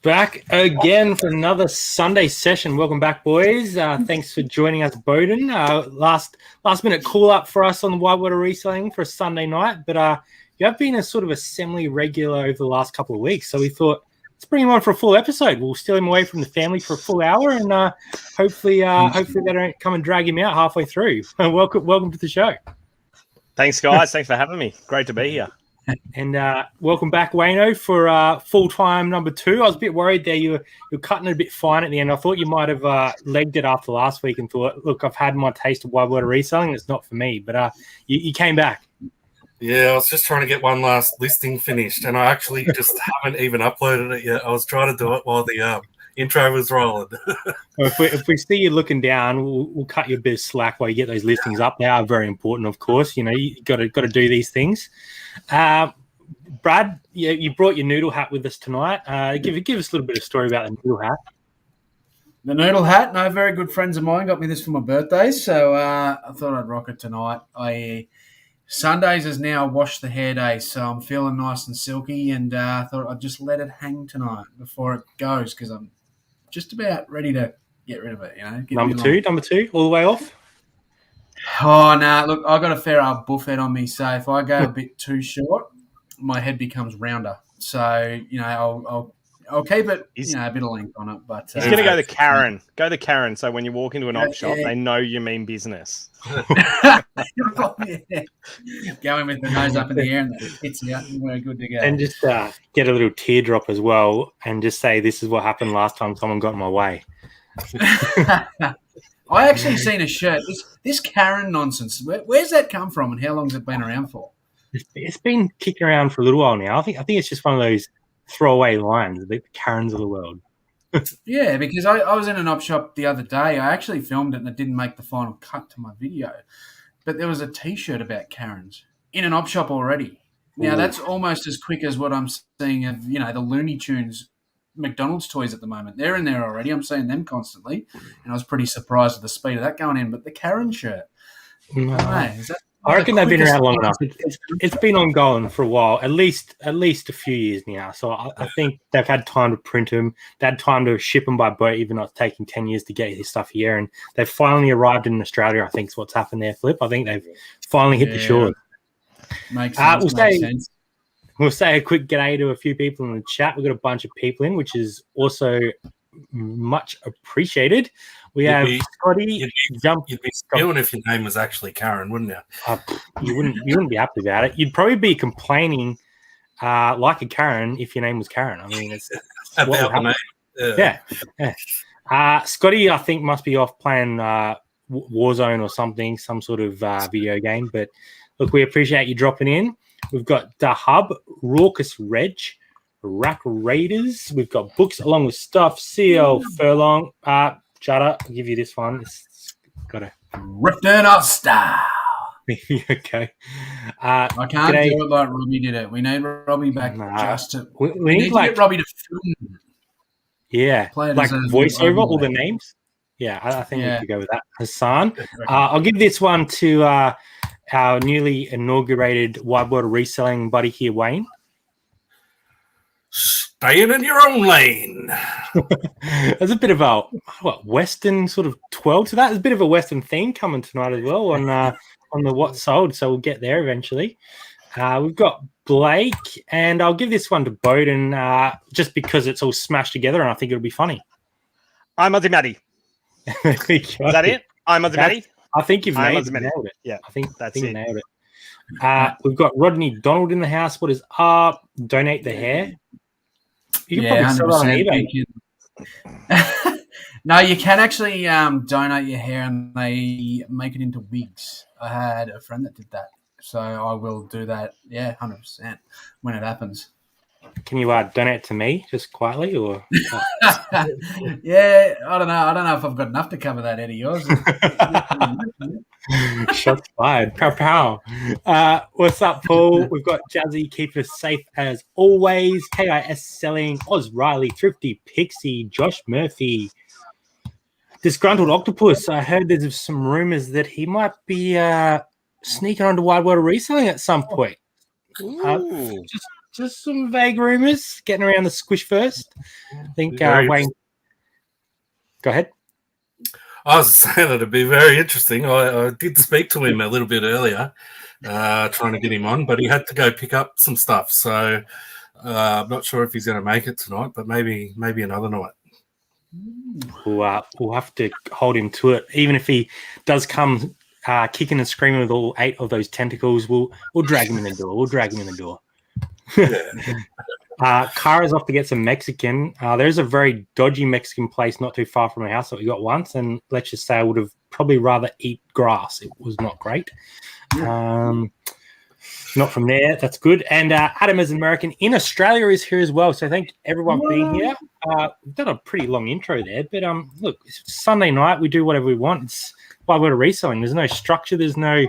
Back again for another Sunday session. Welcome back, boys. Thanks for joining us, Bowden. Last minute call up for us on the Wide World of Reselling for a Sunday night, but you have been a sort of a semi-regular over the last couple of weeks, so we thought let's bring him on for a full episode. We'll steal him away from the family for a full hour, and hopefully they don't come and drag him out halfway through. Welcome to the show. Thanks, guys. Thanks for having me. Great to be here. And welcome back, Wayno, for full-time number 2. I was a bit worried there. You're cutting it a bit fine at the end. I thought you might have legged it after last week and thought, look, I've had my taste of Wide World of Reselling. It's not for me. But you came back. Yeah, I was just trying to get one last listing finished, and I actually just haven't even uploaded it yet. I was trying to do it while the intro was rolling. Well, if we see you looking down, we'll cut you a bit of slack while you get those listings up. They are very important, of course. You know, you got to do these things. Brad, you brought your noodle hat with us tonight. Give us a little bit of story about the noodle hat. The noodle hat, no, very good friends of mine got me this for my birthday, so I thought I'd rock it tonight. Sundays is now wash the hair day, so I'm feeling nice and silky, and I thought I'd just let it hang tonight before it goes because I'm just about ready to get rid of it. You know, number two, all the way off. Oh no! Look, I got a fair old buff head on me, so if I go a bit too short, my head becomes rounder. So you know, I'll keep it, a bit of length on it. But he's going to go the Karen. Go the Karen. So when you walk into an op shop, they know you mean business. Yeah. Going with the nose up in the air and the tits out, and we're good to go. And just get a little teardrop as well, and just say, "This is what happened last time someone got in my way." I actually seen a shirt. This Karen nonsense. Where's that come from, and how long's it been around for? It's been kicking around for a little while now. I think it's just one of those throwaway lines, the Karens of the world. Yeah, because I was in an op shop the other day. I actually filmed it, and it didn't make the final cut to my video. But there was a T-shirt about Karens in an op shop already. Now that's almost as quick as what I'm seeing of the Looney Tunes McDonald's toys at the moment. They're in there already. I'm seeing them constantly, and I was pretty surprised at the speed of that going in. But the Karen shirt, I reckon they've been around long enough. It's been ongoing for a while, at least a few years now. So I think they've had time to print them. They had time to ship them by boat, even though it's taking 10 years to get this stuff here. And they've finally arrived in Australia, I think is what's happened there, Flip. I think they've finally hit the shore. Makes sense. We'll say a quick g'day to a few people in the chat. We've got a bunch of people in, which is also much appreciated. We have Scotty. You'd be spewing if your name was actually Karen, wouldn't you? You wouldn't be happy about it. You'd probably be complaining like a Karen if your name was Karen. I mean, it's about the name. Yeah. Scotty, I think, must be off playing Warzone or something, some sort of video game. But look, we appreciate you dropping in. We've got The Hub, Raucous Reg, Rack Raiders. We've got Books Along with Stuff, CL Furlong. Jada, I'll give you this one. It's got a Rifting up style. Okay. I can't do it like Robbie did it. We need Robbie back just to. We need to get Robbie to film. Yeah, like voiceover all the names. Yeah, I think we could go with that. Hassan. I'll give this one to our newly inaugurated Wide World of Reselling buddy here, Wayne. Staying in your own lane. There's a bit of a Western sort of twirl to that. There's a bit of a Western theme coming tonight as well on the What's Sold, so we'll get there eventually. We've got Blake, and I'll give this one to Bowden just because it's all smashed together, and I think it'll be funny. I'm Aussie Matty. Is that it? I'm Aussie Matty. I think you've nailed it. Yeah, I think you nailed it. We've got Rodney Donald in the house. What is up? Donate the hair. You can probably sell it on eBay. No, you can actually donate your hair, and they make it into wigs. I had a friend that did that, so I will do that. Yeah, 100% when it happens. Can you donate to me just quietly, or? Yeah, I don't know if I've got enough to cover that head of yours. Shots fired. Pow, pow. What's up, Paul? We've got Jazzy, keep us safe as always. KIS Selling, Oz Riley, Thrifty, Pixie, Josh Murphy. Disgruntled Octopus. I heard there's some rumors that he might be sneaking onto Wide World of Reselling at some point. just some vague rumors getting around the squish first. I think Wayne. Go ahead. I was saying it'd be very interesting. I did speak to him a little bit earlier, trying to get him on, but he had to go pick up some stuff. So I'm not sure if he's going to make it tonight, but maybe another night. We'll have to hold him to it. Even if he does come kicking and screaming with all 8 of those tentacles, we'll drag him in the door. Kara's off to get some Mexican. There's a very dodgy Mexican place not too far from our house that we got once, and let's just say I would have probably rather eat grass. It was not great. Not from there. That's good. And Adam is American in Australia is here as well. So thank everyone for being here. We've done a pretty long intro there, but look, it's Sunday night. We do whatever we want. It's Wide World of Reselling. There's no structure. There's no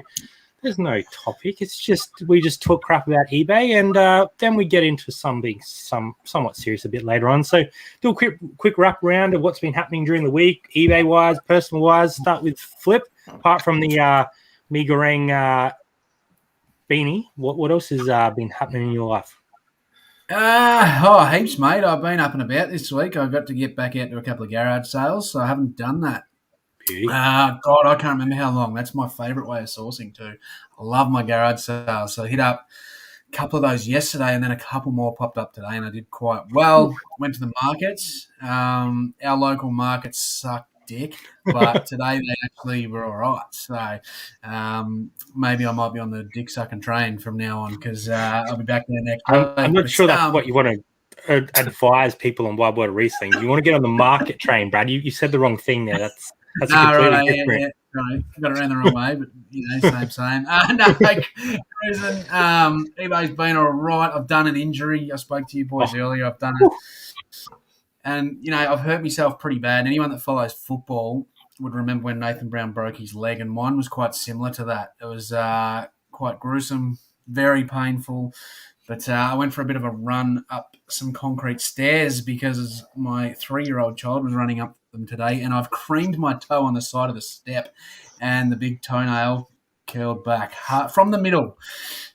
topic. It's just we just talk crap about eBay, and then we get into something somewhat serious a bit later on. So do a quick wrap around of what's been happening during the week, eBay wise, personal wise. Start with Flip. Apart from the Mi Goreng beanie, what else has been happening in your life? Heaps, mate. I've been up and about this week. I got to get back out to a couple of garage sales, so I haven't done that. God, I can't remember how long. That's my favourite way of sourcing too. I love my garage sales. So I hit up a couple of those yesterday, and then a couple more popped up today, and I did quite well. Went to the markets. Our local markets suck dick, but today they actually were all right. So maybe I might be on the dick sucking train from now on, because I'll be back there next week. I'm not sure that's what you want to advise people on Wide World of Reselling. You want to get on the market train, Brad. You said the wrong thing there. That's completely different. Yeah. Right. Got it around the wrong way, but same. Cruising. eBay's been all right. I've done an injury. I spoke to you boys earlier. I've done it. And, I've hurt myself pretty bad. Anyone that follows football would remember when Nathan Brown broke his leg, and mine was quite similar to that. It was quite gruesome, very painful. But I went for a bit of a run up some concrete stairs because my 3-year-old child was running up them today, and I've creamed my toe on the side of the step, and the big toenail curled back from the middle.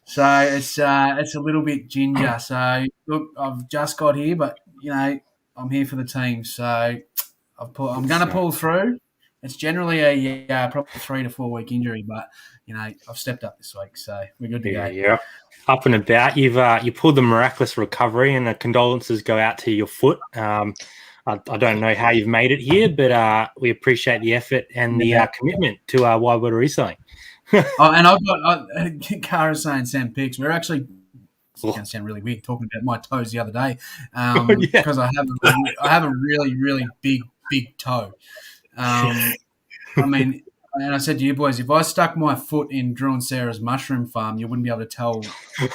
So it's a little bit ginger. So look, I've just got here, but I'm here for the team. So I'm going to pull through. It's generally a probably 3 to 4 week injury, but I've stepped up this week, so we're good to go. Yeah. Up and about, you pulled the miraculous recovery, and the condolences go out to your foot. I don't know how you've made it here, but we appreciate the effort and the commitment to Wide World of Reselling. And I've got Cara saying Sam Picks. We're actually it's going to sound really weird talking about my toes the other day, because I have a really, really big toe. I mean, and I said to you boys, if I stuck my foot in Drew and Sarah's mushroom farm, you wouldn't be able to tell where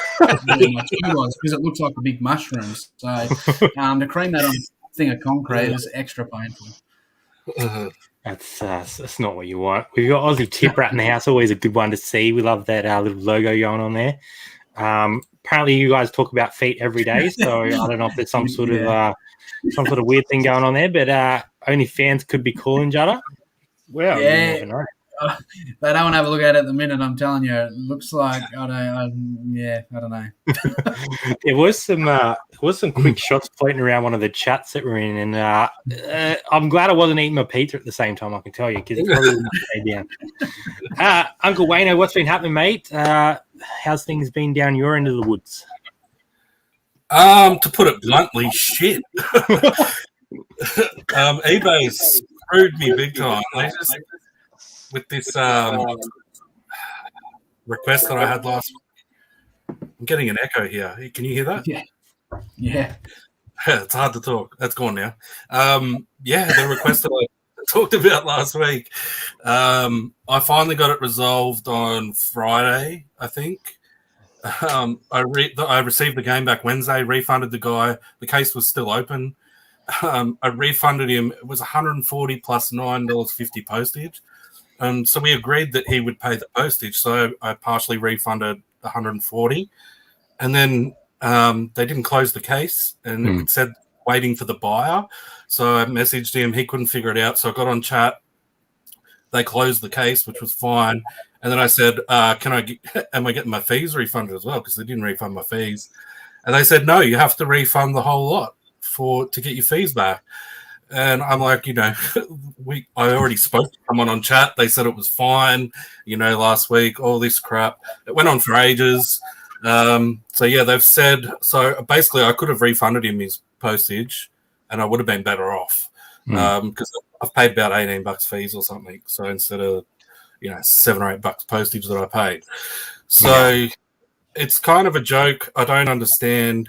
my toe was, because it looks like a big mushroom. So to cream that on a thing of concrete is extra painful. That's not what you want. We've got Aussie Tip Rat in the house, always a good one to see. We love that little logo going on there. Apparently you guys talk about feet every day, so I don't know if there's some sort of weird thing going on there, but only fans could be calling each other. Well, yeah. You never know. They don't want to have a look at it at the minute, I'm telling you. It looks like, I don't know. There was some quick shots floating around one of the chats that we're in, and I'm glad I wasn't eating my pizza at the same time, I can tell you, because it probably wouldn't stay down. Uncle Wayno, what's been happening, mate? How's things been down your end of the woods? To put it bluntly, shit. eBay's screwed me big time. With this request that I had last week. I'm getting an echo here. Can you hear that? Yeah. It's hard to talk. That's gone now. The request that I talked about last week, I finally got it resolved on Friday, I think. I received the game back Wednesday, refunded the guy. The case was still open. I refunded him. It was $140 plus $9.50 postage. So we agreed that he would pay the postage. So I partially refunded $140. And then they didn't close the case, and it said waiting for the buyer. So I messaged him. He couldn't figure it out. So I got on chat. They closed the case, which was fine. And then I said, am I getting my fees refunded as well? Because they didn't refund my fees. And they said, no, you have to refund the whole lot to get your fees back. And I'm like, I already spoke to someone on chat. They said it was fine, last week, all this crap. It went on for ages. So yeah, they've said, so basically I could have refunded him his postage and I would have been better off because I've paid about $18 fees or something. So instead of, $7 or $8 postage that I paid. So it's kind of a joke. I don't understand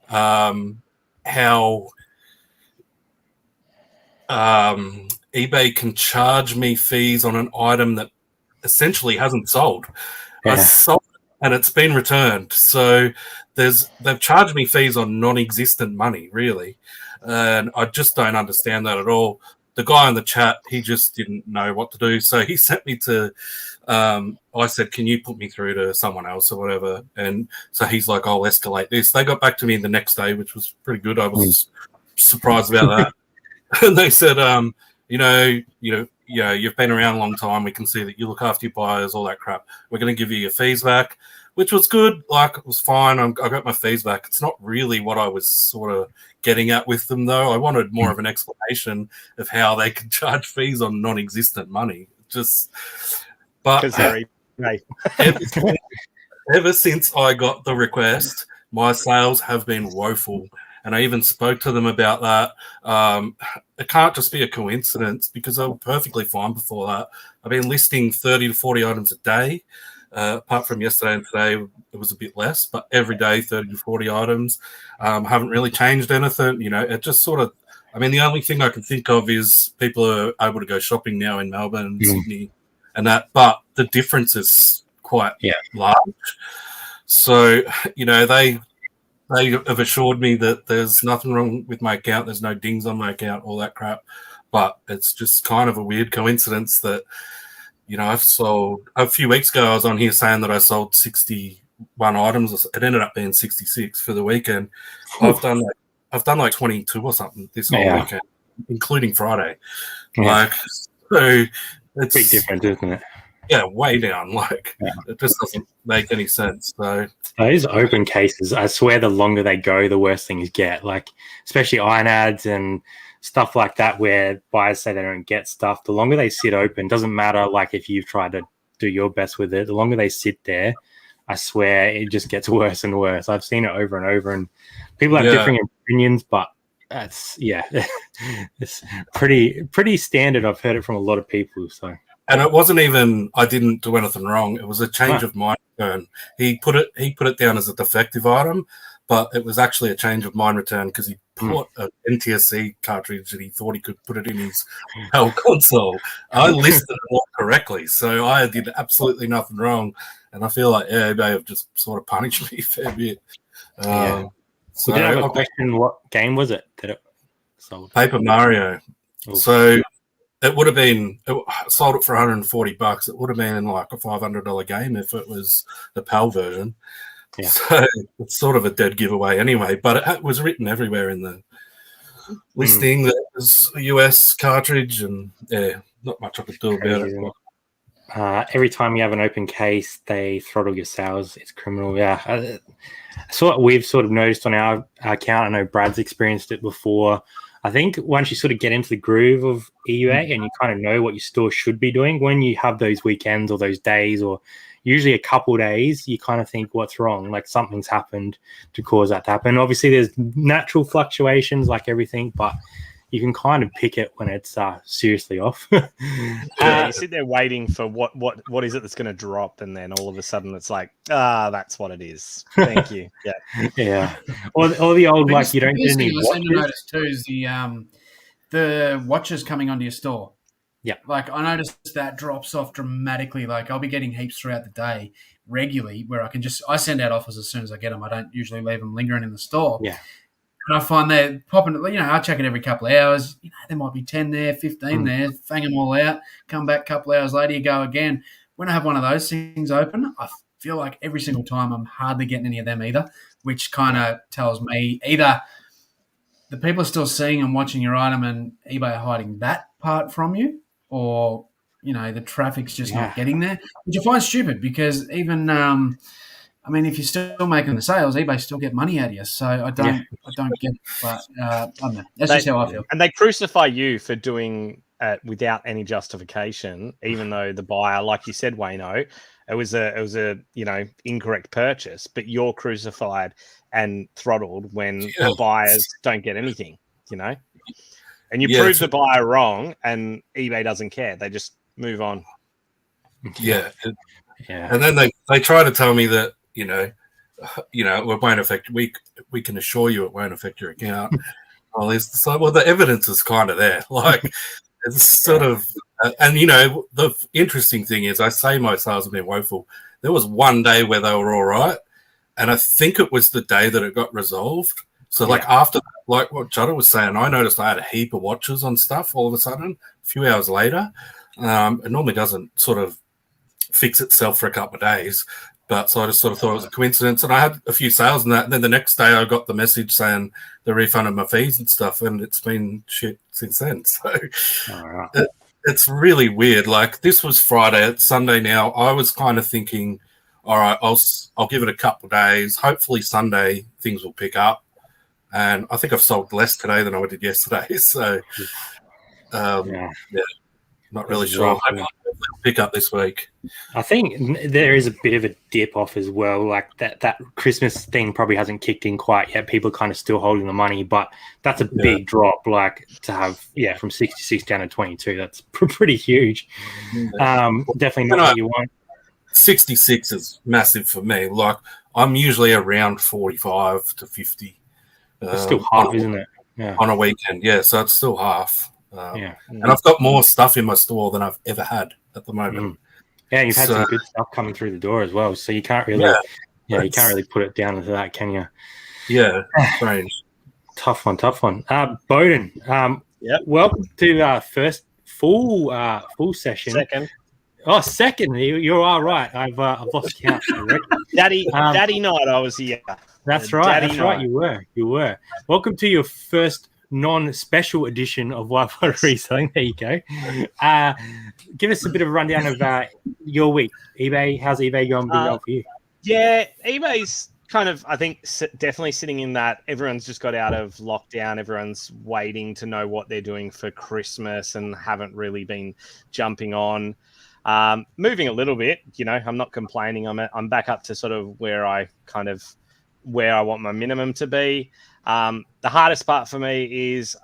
how eBay can charge me fees on an item that essentially hasn't sold. I sold it and it's been returned. So they've charged me fees on non-existent money, really. And I just don't understand that at all. The guy in the chat, he just didn't know what to do. So he sent me to, I said, can you put me through to someone else or whatever? And so he's like, I'll escalate this. They got back to me the next day, which was pretty good. I was surprised about that. And they said, you've been around a long time. We can see that you look after your buyers, all that crap. We're going to give you your fees back, which was good. Like, it was fine. I got my fees back. It's not really what I was sort of getting at with them, though. I wanted more of an explanation of how they could charge fees on non-existent money. But ever since I got the request, my sales have been woeful. And I even spoke to them about that. It can't just be a coincidence because they were perfectly fine before that. I've been listing 30 to 40 items a day. Apart from yesterday and today, it was a bit less, but every day, 30 to 40 items. Haven't really changed anything. It just sort of, the only thing I can think of is people are able to go shopping now in Melbourne, Sydney, and that, but the difference is quite large. So, they have assured me that there's nothing wrong with my account. There's no dings on my account, all that crap. But it's just kind of a weird coincidence that, I've sold a few weeks ago. I was on here saying that I sold 61 items. It ended up being 66 for the weekend. I've done like 22 or something this whole weekend, including Friday. So it's big difference, isn't it? Yeah, way down. It just doesn't make any sense. So those open cases, I swear, the longer they go, the worse things get. Like, especially iron ads and stuff like that, where buyers say they don't get stuff. The longer they sit open, doesn't matter. Like, if you've tried to do your best with it, the longer they sit there, I swear it just gets worse and worse. I've seen it over and over, and people have differing opinions, but that's it's pretty standard. I've heard it from a lot of people. So. And it wasn't even I didn't do anything wrong. It was a change of mind return. He put it down as a defective item, but it was actually a change of mind return because he bought an NTSC cartridge and he thought he could put it in his whole console. I listed it all correctly, so I did absolutely nothing wrong. And I feel like eBay have just sort of punished me a fair bit. So did I have a question? What game was it that it sold? Paper Mario. Ooh. So it would have been sold it for $140. It would have been like a $500 game if it was the PAL version. Yeah. So it's sort of a dead giveaway anyway. But it was written everywhere in the listing that it was a US cartridge, and not much I could do about it. Every time you have an open case, they throttle your sales. It's criminal. Yeah. So what we've sort of noticed on our account, I know Brad's experienced it before. I think once you sort of get into the groove of EUA and you kind of know what your store should be doing, when you have those weekends or those days, or usually a couple of days, you kind of think, what's wrong? Like, something's happened to cause that to happen. Obviously, there's natural fluctuations like everything, but you can kind of pick it when it's seriously off. You sit there waiting for what is it that's going to drop, and then all of a sudden it's like, that's what it is. Thank you. Yeah. Or the old, like, you don't get any watches. Notice too is the watches coming onto your store. Yeah. Like, I noticed that drops off dramatically. Like, I'll be getting heaps throughout the day regularly, where I send out offers as soon as I get them. I don't usually leave them lingering in the store. Yeah. And I find they're popping, I check it every couple of hours. There might be 10 there, 15 there, fang them all out, come back a couple of hours later, you go again. When I have one of those things open, I feel like every single time I'm hardly getting any of them either, which kind of tells me either the people are still seeing and watching your item and eBay are hiding that part from you, or, the traffic's just not getting there, which I find stupid because even I mean, if you're still making the sales, eBay still get money out of you. So I don't get it. But I don't know. That's just how I feel. And they crucify you for doing it without any justification, even though the buyer, like you said, Wayno, it was a incorrect purchase, but you're crucified and throttled when the buyers don't get anything, and you prove the buyer wrong, and eBay doesn't care; they just move on. Yeah. And then they try to tell me that it won't affect. We can assure you it won't affect your account. Well, it's like, well, the evidence is kind of there. Like it's sort of, and the interesting thing is, I say my sales have been woeful. There was one day where they were all right, and I think it was the day that it got resolved. So after, like what Jutta was saying, I noticed I had a heap of watches on stuff all of a sudden. A few hours later, it normally doesn't sort of fix itself for a couple of days. But so I just sort of thought it was a coincidence. And I had a few sales in that. And then the next day I got the message saying they refunded my fees and stuff. And it's been shit since then. So it's really weird. Like this was Friday. It's Sunday now. I was kind of thinking, all right, I'll give it a couple of days. Hopefully Sunday things will pick up. And I think I've sold less today than I did yesterday. So, not really sure. I'll pick up this week. I think there is a bit of a dip off as well. Like that Christmas thing probably hasn't kicked in quite yet. People are kind of still holding the money, but that's a big drop. Like to have from 66 down to 22, that's pretty huge. Definitely not what you want. 66 is massive for me. Like I'm usually around 45 to 50. It's still half, isn't it? Yeah. On a weekend, so it's still half. And I've got more stuff in my store than I've ever had at the moment. Yeah, you've had some good stuff coming through the door as well, so you can't really, you can't really put it down into that, can you? Yeah, strange. Tough one. Bowden, welcome to first full session. Second. You are right. I've lost count. Daddy night. I was here. That's right. That's right. You were. Welcome to your first non-special edition of Wide World of Reselling. There you go. Give us a bit of a rundown of your week. eBay. How's eBay going for you? Yeah, eBay's kind of, I think, definitely sitting in that everyone's just got out of lockdown. Everyone's waiting to know what they're doing for Christmas and haven't really been jumping on. Moving a little bit, I'm not complaining. I'm back up to sort of where I want my minimum to be. The hardest part for me is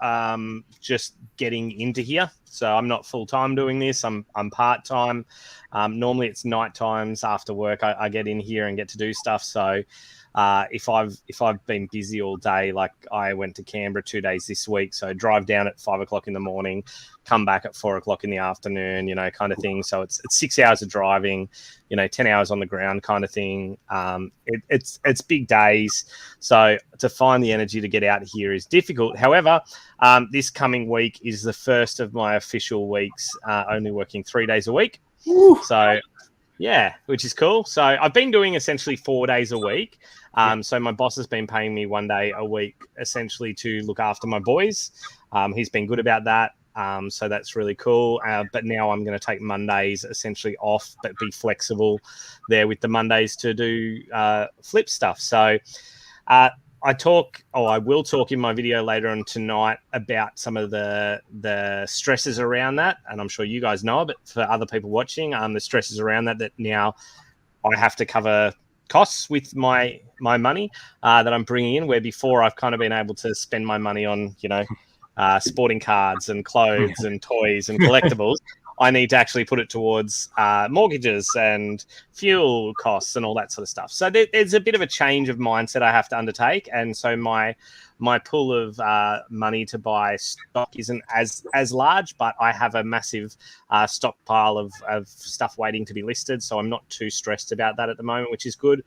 just getting into here. So I'm not full-time doing this. I'm part-time. Normally it's night times after work. I get in here and get to do stuff. So if I've been busy all day, like I went to Canberra 2 days this week, so drive down at 5 o'clock in the morning, come back at 4 o'clock in the afternoon, kind of thing. So it's 6 hours of driving, 10 hours on the ground kind of thing. It's big days. So to find the energy to get out here is difficult. However, this coming week is the first of my official weeks, only working 3 days a week. Woo. So yeah, which is cool. So I've been doing essentially 4 days a week. So my boss has been paying me 1 day a week essentially to look after my boys. He's been good about that. So that's really cool. But now I'm going to take Mondays essentially off, but be flexible there with the Mondays to do flip stuff. So I will talk in my video later on tonight about some of the stresses around that. And I'm sure you guys know, but for other people watching, the stresses around that now I have to cover costs with my money that I'm bringing in, where before I've kind of been able to spend my money on, sporting cards and clothes and toys and collectibles. I need to actually put it towards mortgages and fuel costs and all that sort of stuff. So there's a bit of a change of mindset I have to undertake. And so my pool of money to buy stock isn't as large, but I have a massive stockpile of stuff waiting to be listed. So I'm not too stressed about that at the moment, which is good.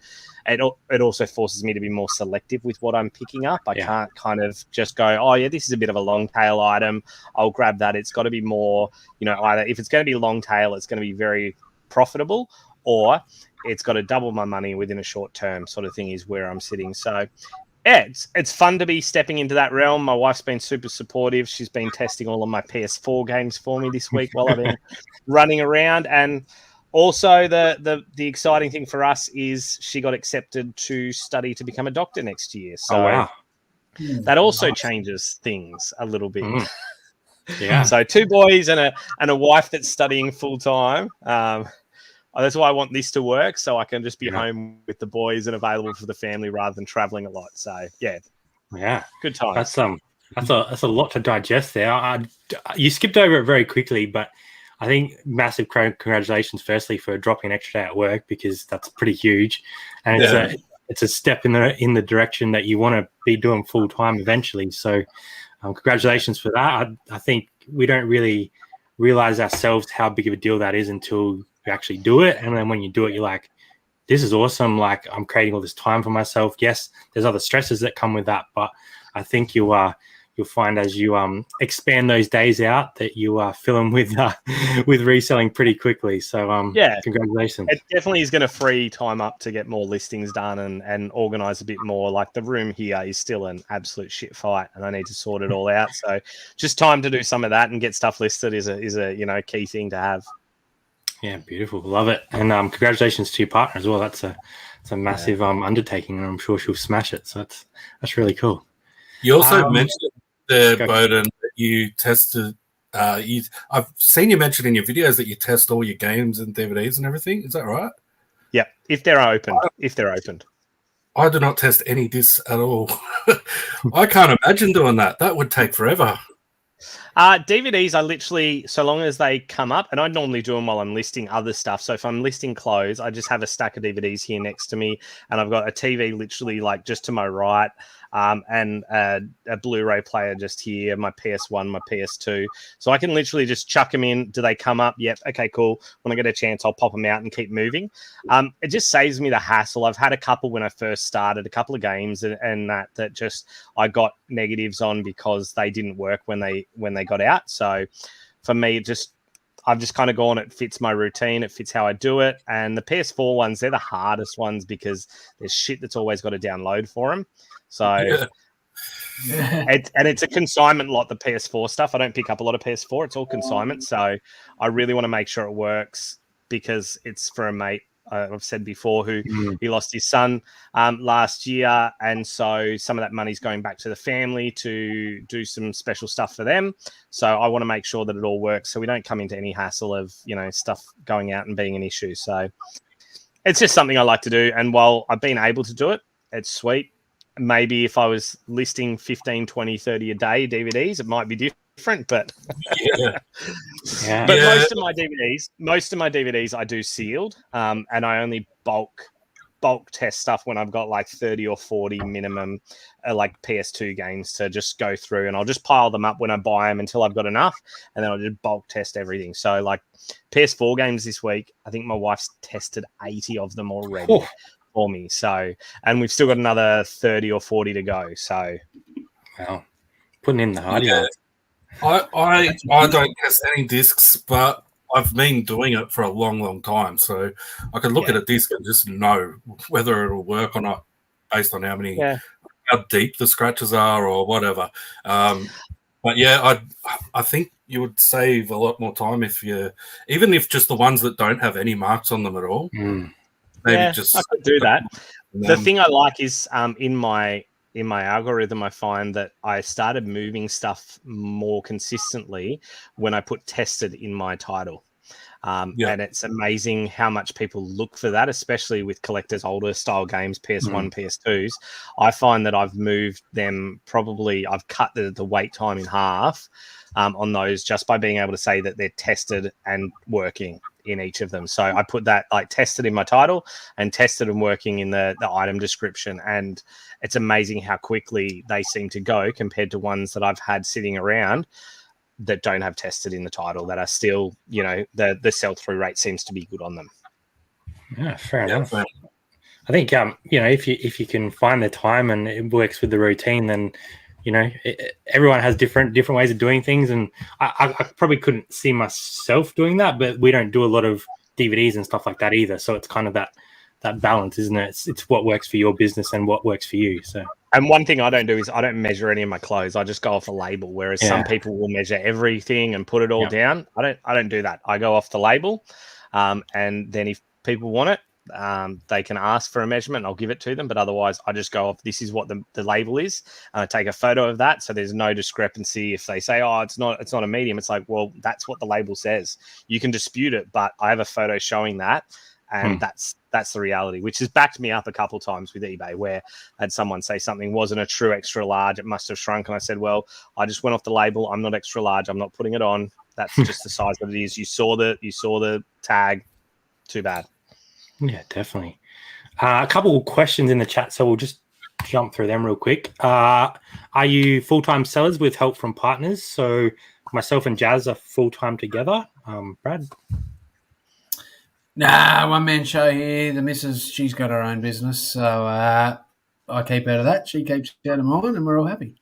It also forces me to be more selective with what I'm picking up. I can't kind of just go, oh yeah, this is a bit of a long tail item, I'll grab that. It's got to be more, either if it's going to be long tail, it's going to be very profitable, or it's got to double my money within a short term sort of thing is where I'm sitting. So yeah, it's fun to be stepping into that realm. My wife's been super supportive. She's been testing all of my PS4 games for me this week while I've been running around. And Also, the exciting thing for us is she got accepted to study to become a doctor next year. So wow. that also changes things a little bit. Yeah. So 2 boys and a wife that's studying full time. That's why I want this to work, so I can just be home with the boys and available for the family rather than traveling a lot. So yeah, good times. That's a lot to digest there. You skipped over it very quickly, but I think massive congratulations, firstly, for dropping an extra day at work, because that's pretty huge, and it's a step in the direction that you want to be doing full time eventually. So, congratulations for that. I think we don't really realize ourselves how big of a deal that is until you actually do it, and then when you do it, you're like, this is awesome. Like, I'm creating all this time for myself. Yes, there's other stresses that come with that, but I think you'll find as you expand those days out that you fill them with reselling pretty quickly. So congratulations. It definitely is going to free time up to get more listings done and organize a bit more. Like, the room here is still an absolute shit fight, and I need to sort it all out. So just time to do some of that and get stuff listed is a key thing to have. Yeah, beautiful. Love it. And congratulations to your partner as well. That's a massive undertaking, and I'm sure she'll smash it. So that's really cool. You also mentioned there, Bowden, that you tested. I've seen you mention in your videos that you test all your games and DVDs and everything. Is that right? Yeah, if they're opened. I do not test any discs at all. I can't imagine doing that. That would take forever. DVDs, I literally, so long as they come up, and I normally do them while I'm listing other stuff. So if I'm listing clothes, I just have a stack of DVDs here next to me, and I've got a TV literally like just to my right, and a Blu-ray player just here, my PS1, my PS2. So I can literally just chuck them in. Do they come up? Yep. Okay, cool. When I get a chance, I'll pop them out and keep moving. It just saves me the hassle. I've had a couple when I first started, a couple of games and that just I got negatives on because they didn't work when they got out. So for me, I've just kind of gone, it fits my routine, it fits how I do it. And the PS4 ones, they're the hardest ones because there's shit that's always got to download for them. So it's a consignment lot, the PS4 stuff. I don't pick up a lot of PS4. It's all consignment. So I really want to make sure it works because it's for a mate, I've said before, who he lost his son last year. And so some of that money's going back to the family to do some special stuff for them. So I want to make sure that it all works so we don't come into any hassle of, stuff going out and being an issue. So it's just something I like to do. And while I've been able to do it, it's sweet. Maybe if I was listing 15, 20, 30 a day DVDs, it might be different, but most of my DVDs I do sealed, and I only bulk test stuff when I've got like 30 or 40 minimum like PS2 games to just go through, and I'll just pile them up when I buy them until I've got enough, and then I'll just bulk test everything. So like PS4 games this week, I think my wife's tested 80 of them already. For me, so, and we've still got another 30 or 40 to go. So, wow, putting in the hard yards. I don't test any discs, but I've been doing it for a long time. So I can look at a disc and just know whether it'll work or not based on how deep the scratches are or whatever. But yeah, I think you would save a lot more time even if just the ones that don't have any marks on them at all. I could do that. The thing I like is in my algorithm, I find that I started moving stuff more consistently when I put tested in my title. And it's amazing how much people look for that, especially with collectors' older style games, PS1, PS2s. I find that I've moved them I've cut the wait time in half on those just by being able to say that they're tested and working in each of them. So I put that like tested in my title and tested and working in the item description. And it's amazing how quickly they seem to go compared to ones that I've had sitting around that don't have tested in the title, that are still, the sell-through rate seems to be good on them. Yeah, fair enough. I think, if you can find the time and it works with the routine, then, everyone has different ways of doing things. And I probably couldn't see myself doing that, but we don't do a lot of DVDs and stuff like that either. So it's kind of that balance, isn't it? It's what works for your business and what works for you. So. And one thing I don't do is I don't measure any of my clothes. I just go off a label, whereas some people will measure everything and put it all down. I don't do that. I go off the label. And then if people want it, they can ask for a measurement. I'll give it to them, but otherwise I just go off, this is what the label is. I take a photo of that, so there's no discrepancy. If they say, oh, it's not a medium, it's like, well, that's what the label says. You can dispute it, but I have a photo showing that, and that's the reality, which has backed me up a couple times with eBay, where I had someone say something wasn't a true extra large, it must have shrunk, and I said, well, I just went off the label, I'm not extra large, I'm not putting it on, that's just the size that it is. You saw the tag, too bad. Yeah, definitely. A couple of questions in the chat, so we'll just jump through them real quick. Are you full-time sellers with help from partners? So myself and Jazz are full-time together. Brad? Nah, one-man show here. The missus, she's got her own business, so I keep out of that. She keeps out of mine, and we're all happy.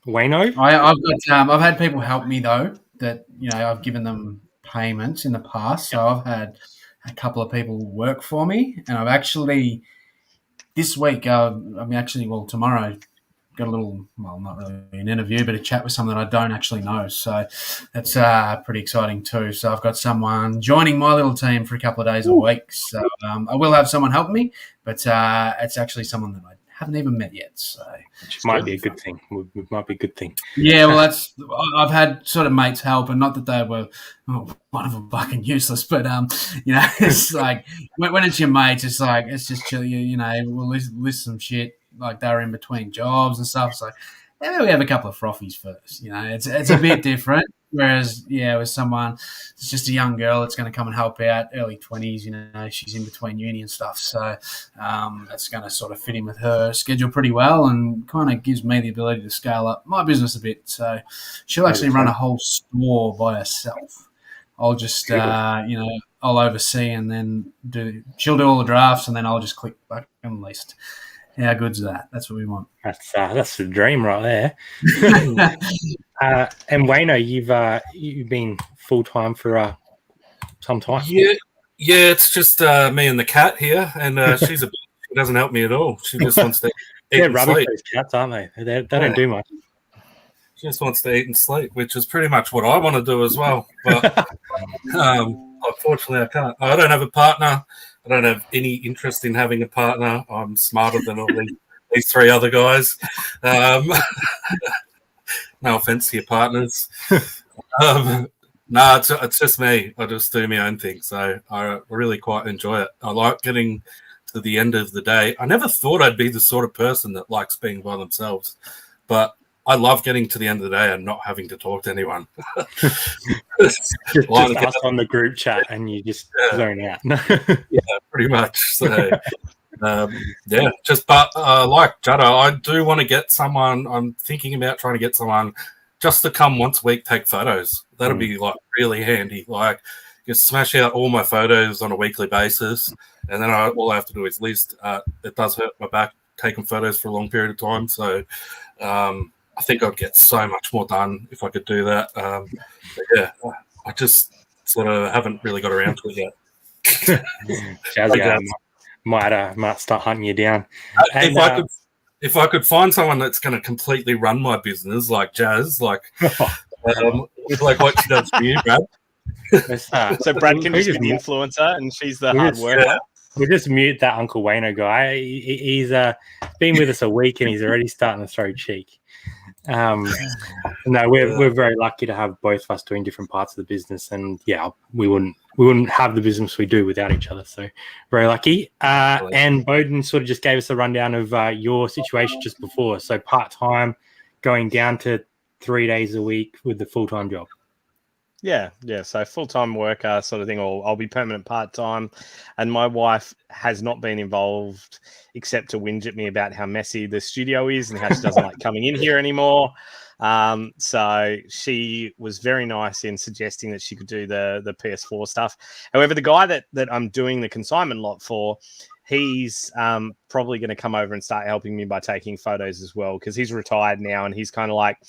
Wayno? I've had people help me, though, that, I've given them payments in the past. So I've had a couple of people work for me, and I've actually this week, tomorrow, got a little, well, not really an interview, but a chat with someone that I don't actually know. So that's pretty exciting too. So I've got someone joining my little team for a couple of days a week. So I will have someone help me, but it's actually someone that I haven't even met yet. So which might be a good thing. It might be a good thing. Yeah, well, I've had sort of mates help, and not that they were one of them fucking useless, but it's like when it's your mates, it's like it's just chill. We'll list some shit like they were in between jobs and stuff. So maybe we have a couple of frothies first. It's a bit different. Whereas, with someone, it's just a young girl that's going to come and help out, early 20s, she's in between uni and stuff. So that's going to sort of fit in with her schedule pretty well, and kind of gives me the ability to scale up my business a bit. So she'll actually run a whole store by herself. I'll just, I'll oversee, and then she'll do all the drafts, and then I'll just click back and list. How good's that? That's what we want. That's the dream right there. And Wayno, you've been full time for some time. Yeah, it's just me and the cat here, and she doesn't help me at all. She just wants to eat They're and rubbish, sleep. those cats, aren't they? They don't do much. She just wants to eat and sleep, which is pretty much what I want to do as well. But unfortunately, I can't. I don't have a partner. I don't have any interest in having a partner. I'm smarter than all these three other guys. No offense to your partners. No, it's just me. I just do my own thing. So I really quite enjoy it. I like getting to the end of the day. I never thought I'd be the sort of person that likes being by themselves, but I love getting to the end of the day and not having to talk to anyone. just us on the group chat, and you just zone out. Yeah, pretty much. So, but like Judder, I do want to get someone. I'm thinking about trying to get someone just to come once a week, take photos. That'd be like really handy. Like, just smash out all my photos on a weekly basis, and then all I have to do is list. It does hurt my back taking photos for a long period of time, so I think I'd get so much more done if I could do that. I just sort of haven't really got around to it yet. Jazzy might start hunting you down. If I could find someone that's going to completely run my business, like Jazz, with like what she does for you, Brad. So Brad can just be the influencer, and she's the hard worker. Yeah. We'll just mute that Uncle Wayno guy. He's been with us a week, and he's already starting to throw cheek. No, we're very lucky to have both of us doing different parts of the business, and we wouldn't have the business we do without each other. So very lucky. And Bowden sort of just gave us a rundown of your situation just before. So part-time, going down to 3 days a week with the full-time job. Yeah. So full-time worker sort of thing, or I'll be permanent part-time. And my wife has not been involved except to whinge at me about how messy the studio is and how she doesn't like coming in here anymore. So she was very nice in suggesting that she could do the PS4 stuff. However, the guy that I'm doing the consignment lot for, he's probably going to come over and start helping me by taking photos as well, because he's retired now, and he's kind of like,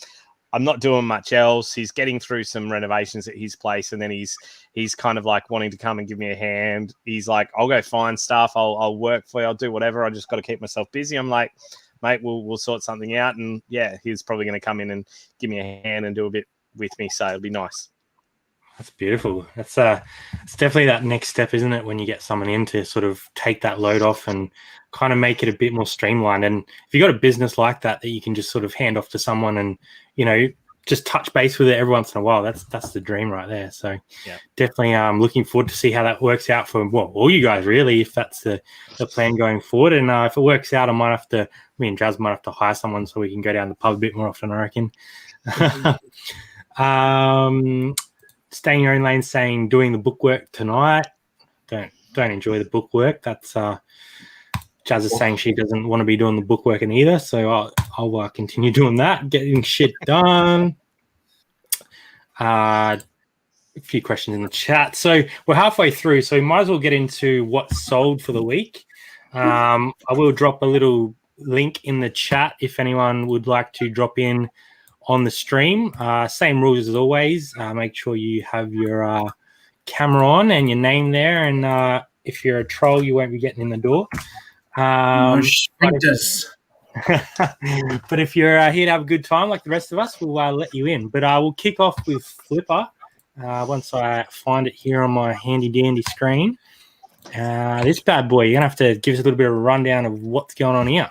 I'm not doing much else. He's getting through some renovations at his place, and then he's kind of like wanting to come and give me a hand. He's like, I'll go find stuff. I'll work for you. I'll do whatever. I just got to keep myself busy. I'm like, mate, we'll sort something out. And he's probably going to come in and give me a hand and do a bit with me. So it'll be nice. That's beautiful. It's definitely that next step, isn't it? When you get someone in to sort of take that load off and kind of make it a bit more streamlined. And if you've got a business like that you can just sort of hand off to someone and, just touch base with it every once in a while, that's the dream right there. So definitely looking forward to see how that works out for all you guys, really, if that's the plan going forward. And if it works out, me and Jazz might have to hire someone so we can go down the pub a bit more often, I reckon. Staying in your own lane, saying doing the bookwork tonight. Don't enjoy the bookwork. That's Jazz is saying she doesn't want to be doing the bookworking either, so I'll continue doing that, getting shit done. A few questions in the chat. So we're halfway through, so we might as well get into what's sold for the week. I will drop a little link in the chat if anyone would like to drop in on the stream. Same rules as always. Make sure you have your camera on and your name there, and if you're a troll, you won't be getting in the door. No sprinters. But if you're here to have a good time like the rest of us, we'll let you in. But we'll kick off with Flipper once I find it here on my handy dandy screen. This bad boy, you're gonna have to give us a little bit of a rundown of what's going on here.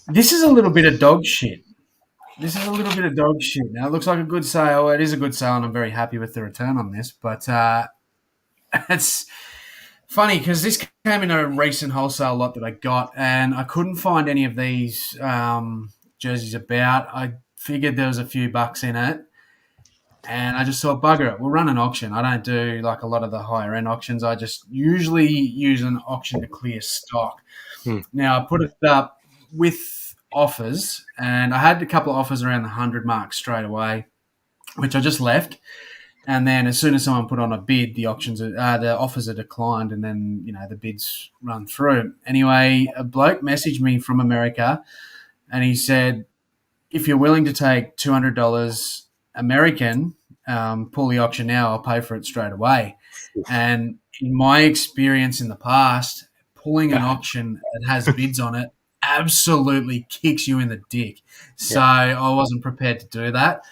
This is a little bit of dog shit. Now, it looks like a good sale. It is a good sale, and I'm very happy with the return on this. But it's funny because this came in a recent wholesale lot that I got, and I couldn't find any of these jerseys about. I figured there was a few bucks in it, and I just thought, bugger it, we'll run an auction. I don't do like a lot of the higher end auctions. I just usually use an auction to clear stock. Now, I put it up with offers, and I had a couple of offers around the 100 mark straight away, which I just left. And then as soon as someone put on a bid, the offers are declined, and then the bids run through. Anyway, a bloke messaged me from America, and he said, if you're willing to take $200 American, pull the auction now, I'll pay for it straight away. And in my experience in the past, pulling an auction that has bids on it absolutely kicks you in the dick. So I wasn't prepared to do that.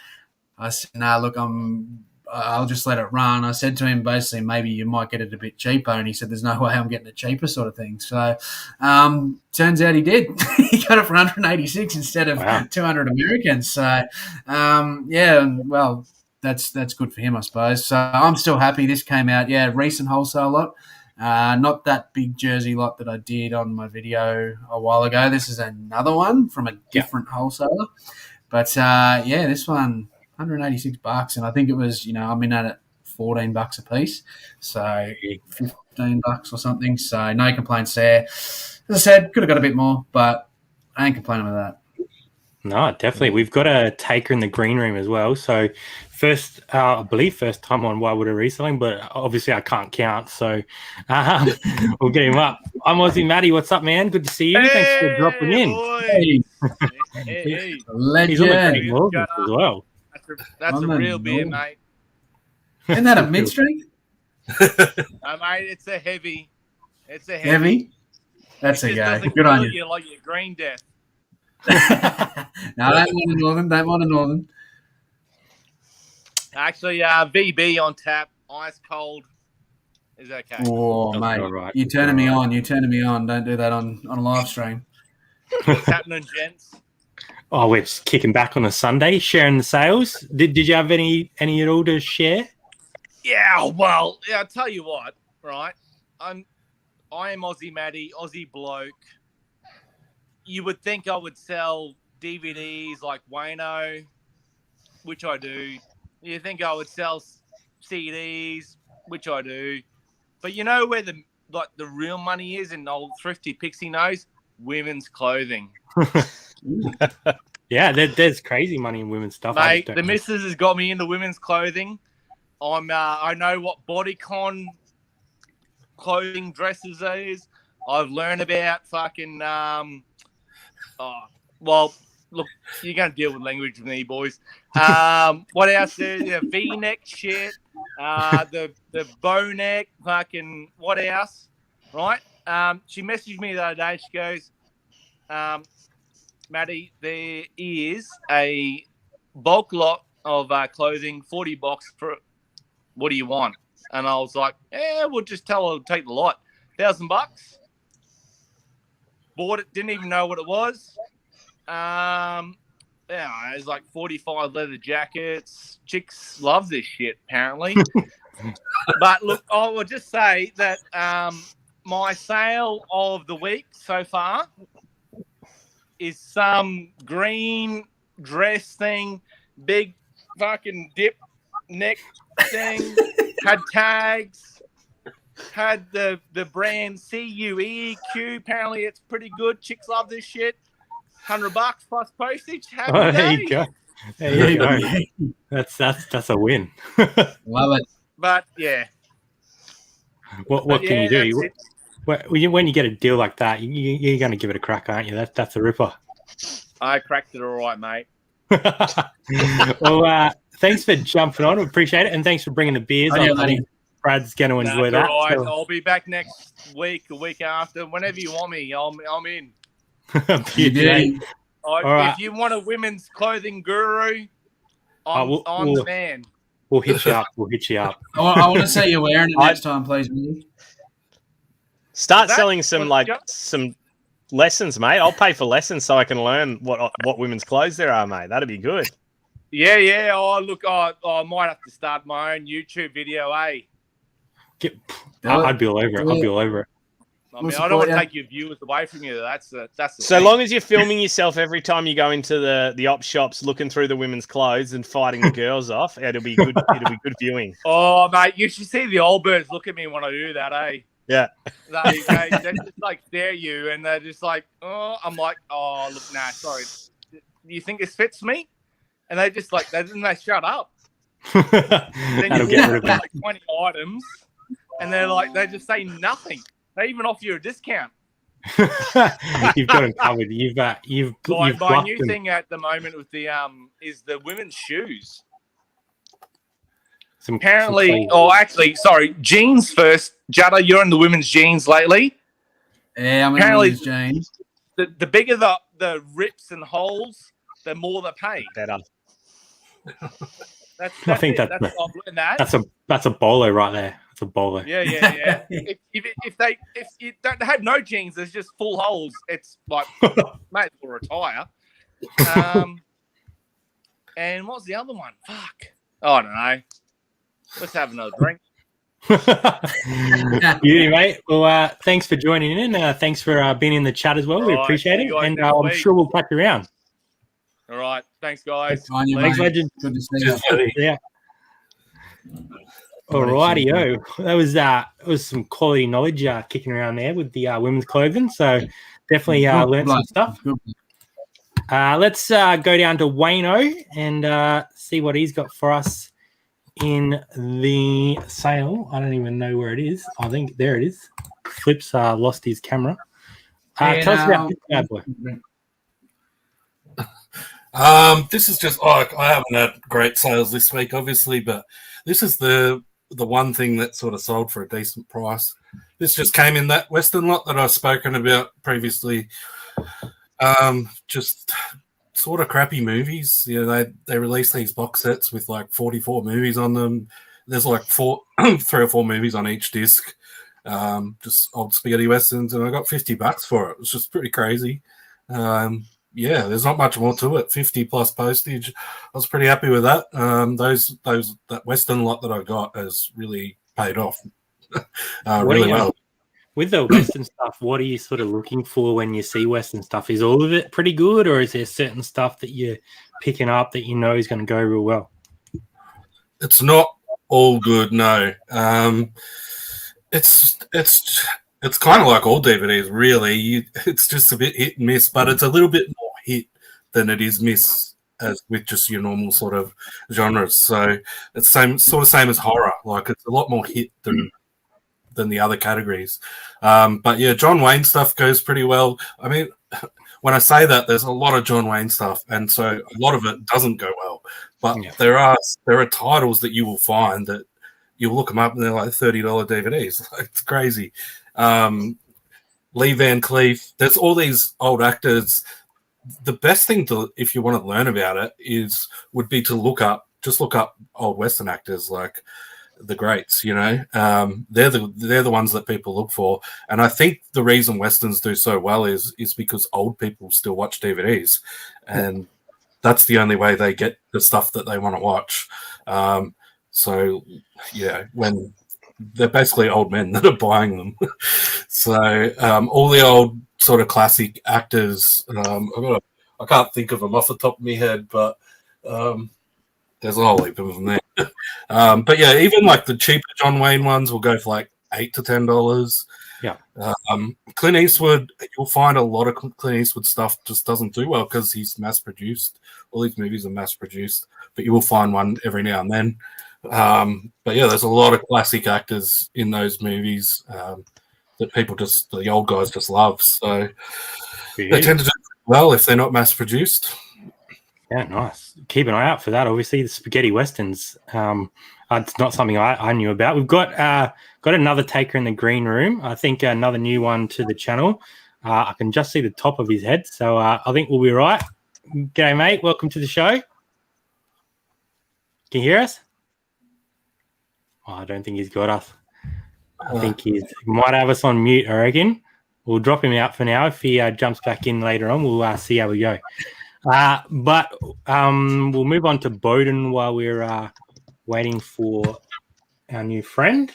I said, "No, look, I'll just let it run." I said to him, basically, maybe you might get it a bit cheaper, and he said, "There's no way I'm getting it cheaper," sort of thing. So turns out he did. He got it for 186 instead of 200 American. So well, that's good for him, I suppose. So I'm still happy. This came out, recent wholesale lot. Not that big jersey lot that I did on my video a while ago. This is another one from a different wholesaler. But this one, $186, and I think it was, I'm in at $14 a piece, so $15 or something. So no complaints there. As I said, could have got a bit more, but I ain't complaining about that. No, definitely. We've got a taker in the green room as well. So first time on Wide World of Reselling, but obviously I can't count. So we'll get him up. I'm Aussie Matty. What's up, man? Good to see you. Thanks for dropping in. Hey. Legend. He's on the Great Morgan as well. That's a real beer, mate. Isn't that a mid-strength? Mate, it's a heavy. It's a heavy. That's a go. Good on you. Like your green death. No, don't want a northern. Actually, VB on tap, ice cold is okay. Oh, mate, right. You're turning me on. Don't do that on a live stream. What's happening, gents? Oh, we're just kicking back on a Sunday, sharing the sales. Did you have any at all to share? Yeah, well, I'll tell you what, right? I am Aussie Matty, Aussie bloke. You would think I would sell DVDs like Wayno, which I do. You think I would sell CDs, which I do. But you know where the real money is, and old thrifty Pixie knows? Women's clothing. Yeah, there's crazy money in women's stuff. Mate, the missus has got me into women's clothing. I know what bodycon clothing dresses is. I've learned about fucking well, look, you're going to deal with language with me, boys. What else? The V-neck shit, the bow neck, fucking what else? Right? She messaged me the other day. She goes, Matty, there is a bulk lot of clothing, $40 what do you want? And I was like, we'll just tell her to take the lot. $1,000. Bought it, didn't even know what it was. It was like 45 leather jackets. Chicks love this shit, apparently. But look, I will just say that my sale of the week so far is some green dress thing, big fucking dip neck thing, had tags, had the brand CUEQ. Apparently it's pretty good. Chicks love this shit. $100 plus postage. Happy There day. you go. There you go. That's a win. Love it. But yeah, What can you do? that's it. When you get a deal like that, you're going to give it a crack, aren't you? That's a ripper. I cracked it all right, mate. Well, thanks for jumping on. We appreciate it. And thanks for bringing the beers. Oh, yeah, I think Brad's going to enjoy That's that. all right. So- I'll be back next week, a week after, whenever you want me. I'm in. You do. right. If you want a women's clothing guru, I'm we'll- the man. We'll hit you up. We'll hit you up. I want to see you wearing it next time, please. Start That selling some was some lessons, mate. I'll pay for lessons so I can learn what women's clothes there are, mate. That'd be good. Yeah. Oh, look, I might have to start my own YouTube video, eh? I'd be all over it. I'd be all over it. I mean, I don't want to take your viewers away from you. That's the So thing. long as you're filming yourself every time you go into the op shops, looking through the women's clothes and fighting the girls off, it'll be good. It'll be good viewing. Oh, mate, you should see the old birds look at me when I do that, eh? Yeah. They just like stare at you, and they're just like, oh, I'm like, oh, look, nah, sorry. Do you think this fits me? And they just like, they shut up. Then That'll you get rid of get it. like 20 items, and they're like, they just say nothing. They even offer you a discount. You've got them covered. You've My blocked new them. thing at the moment with the is the women's shoes. Apparently, sorry, jeans first. Judder, you're in the women's jeans lately. Yeah, I'm Apparently- in James. The bigger the rips and holes, the more they pay. Better. That's I think it. that's I've learned that. that's a bolo right there. That's a bolo. Yeah. if you don't have no jeans, there's just full holes. It's like, mate, will retire. And what's the other one? Fuck. Oh, I don't know. Let's have another drink. Beauty, mate. Well, thanks for joining in. Thanks for being in the chat as well. We All right, appreciate see it, you guys and next I'm week. sure we'll catch you around. All right. Thanks, guys. On you, Thanks, mate. legend. Good to see you. Cheers, buddy. Yeah. Alrighty-o. That was some quality knowledge kicking around there with the women's clothing. So definitely learned some stuff. Good. Let's go down to Wayno and see what he's got for us in the sale. I don't even know where it is. I think there it is. Flip's lost his camera. Tell us about this bad boy. This is just I haven't had great sales this week, obviously, but this is the one thing that sort of sold for a decent price. This just came in that Western lot that I've spoken about previously. Just sort of crappy movies. You know, they release these box sets with like 44 movies on them. There's like 3 or 4 movies on each disc. Just old spaghetti westerns, and I got $50 for it. It was just pretty crazy. Yeah, there's not much more to it. 50 plus postage. I was pretty happy with that. That Western lot that I got has really paid off really well. With the Western stuff, what are you sort of looking for when you see Western stuff? Is all of it pretty good, or is there certain stuff that you're picking up that you know is going to go real well? It's not all good, no. It's kind of like all DVDs, really. It's just a bit hit and miss, but it's a little bit more hit than it is miss as with just your normal sort of genres. So it's same as horror. Like it's a lot more hit than the other categories. But yeah, John Wayne stuff goes pretty well. I mean, when I say that, there's a lot of John Wayne stuff, and so a lot of it doesn't go well. But Yeah. there are titles that you will find that you'll look them up and they're like $30 DVDs. Like, it's crazy. Lee Van Cleef. There's all these old actors. The best thing to, if you want to learn about it, would be to look up old Western actors. Like the greats. They're the ones that people look for, and I think the reason westerns do so well is because old people still watch DVDs, and that's the only way they get the stuff that they want to watch. So when they're basically old men that are buying them. So all the old sort of classic actors, I can't think of them off the top of my head, but there's a whole heap of them there. But yeah, even like the cheaper John Wayne ones will go for like $8 to $10. Yeah. Clint Eastwood, you'll find a lot of Clint Eastwood stuff just doesn't do well because he's mass produced. All these movies are mass produced, but you will find one every now and then. But yeah, there's a lot of classic actors in those movies that the old guys just love. So they tend to do well if they're not mass produced. Yeah, nice. Keep an eye out for that. Obviously, the spaghetti westerns. It's not something I knew about. We've got another taker in the green room. I think another new one to the channel. I can just see the top of his head, so I think we'll be right. G'day, mate. Welcome to the show. Can you hear us? Oh, I don't think he's got us. I think he might have us on mute, I reckon. We'll drop him out for now. If he jumps back in later on, we'll see how we go. But we'll move on to Bowden while we're waiting for our new friend.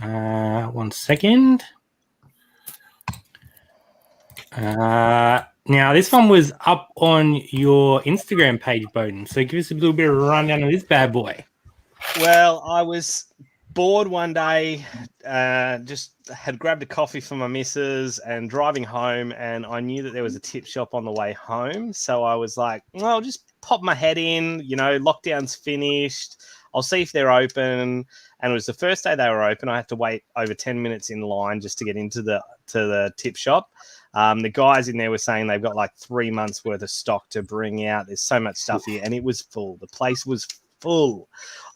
1 second. Now, this one was up on your Instagram page, Bowden. So give us a little bit of a rundown of this bad boy. Well, I was bored one day, just had grabbed a coffee for my missus and driving home, and I knew that there was a tip shop on the way home. So I was like, well, I'll just pop my head in, lockdown's finished. I'll see if they're open. And it was the first day they were open. I had to wait over 10 minutes in line just to get into the tip shop. The guys in there were saying they've got like 3 months worth of stock to bring out. There's so much stuff here, and it was full. The place was full.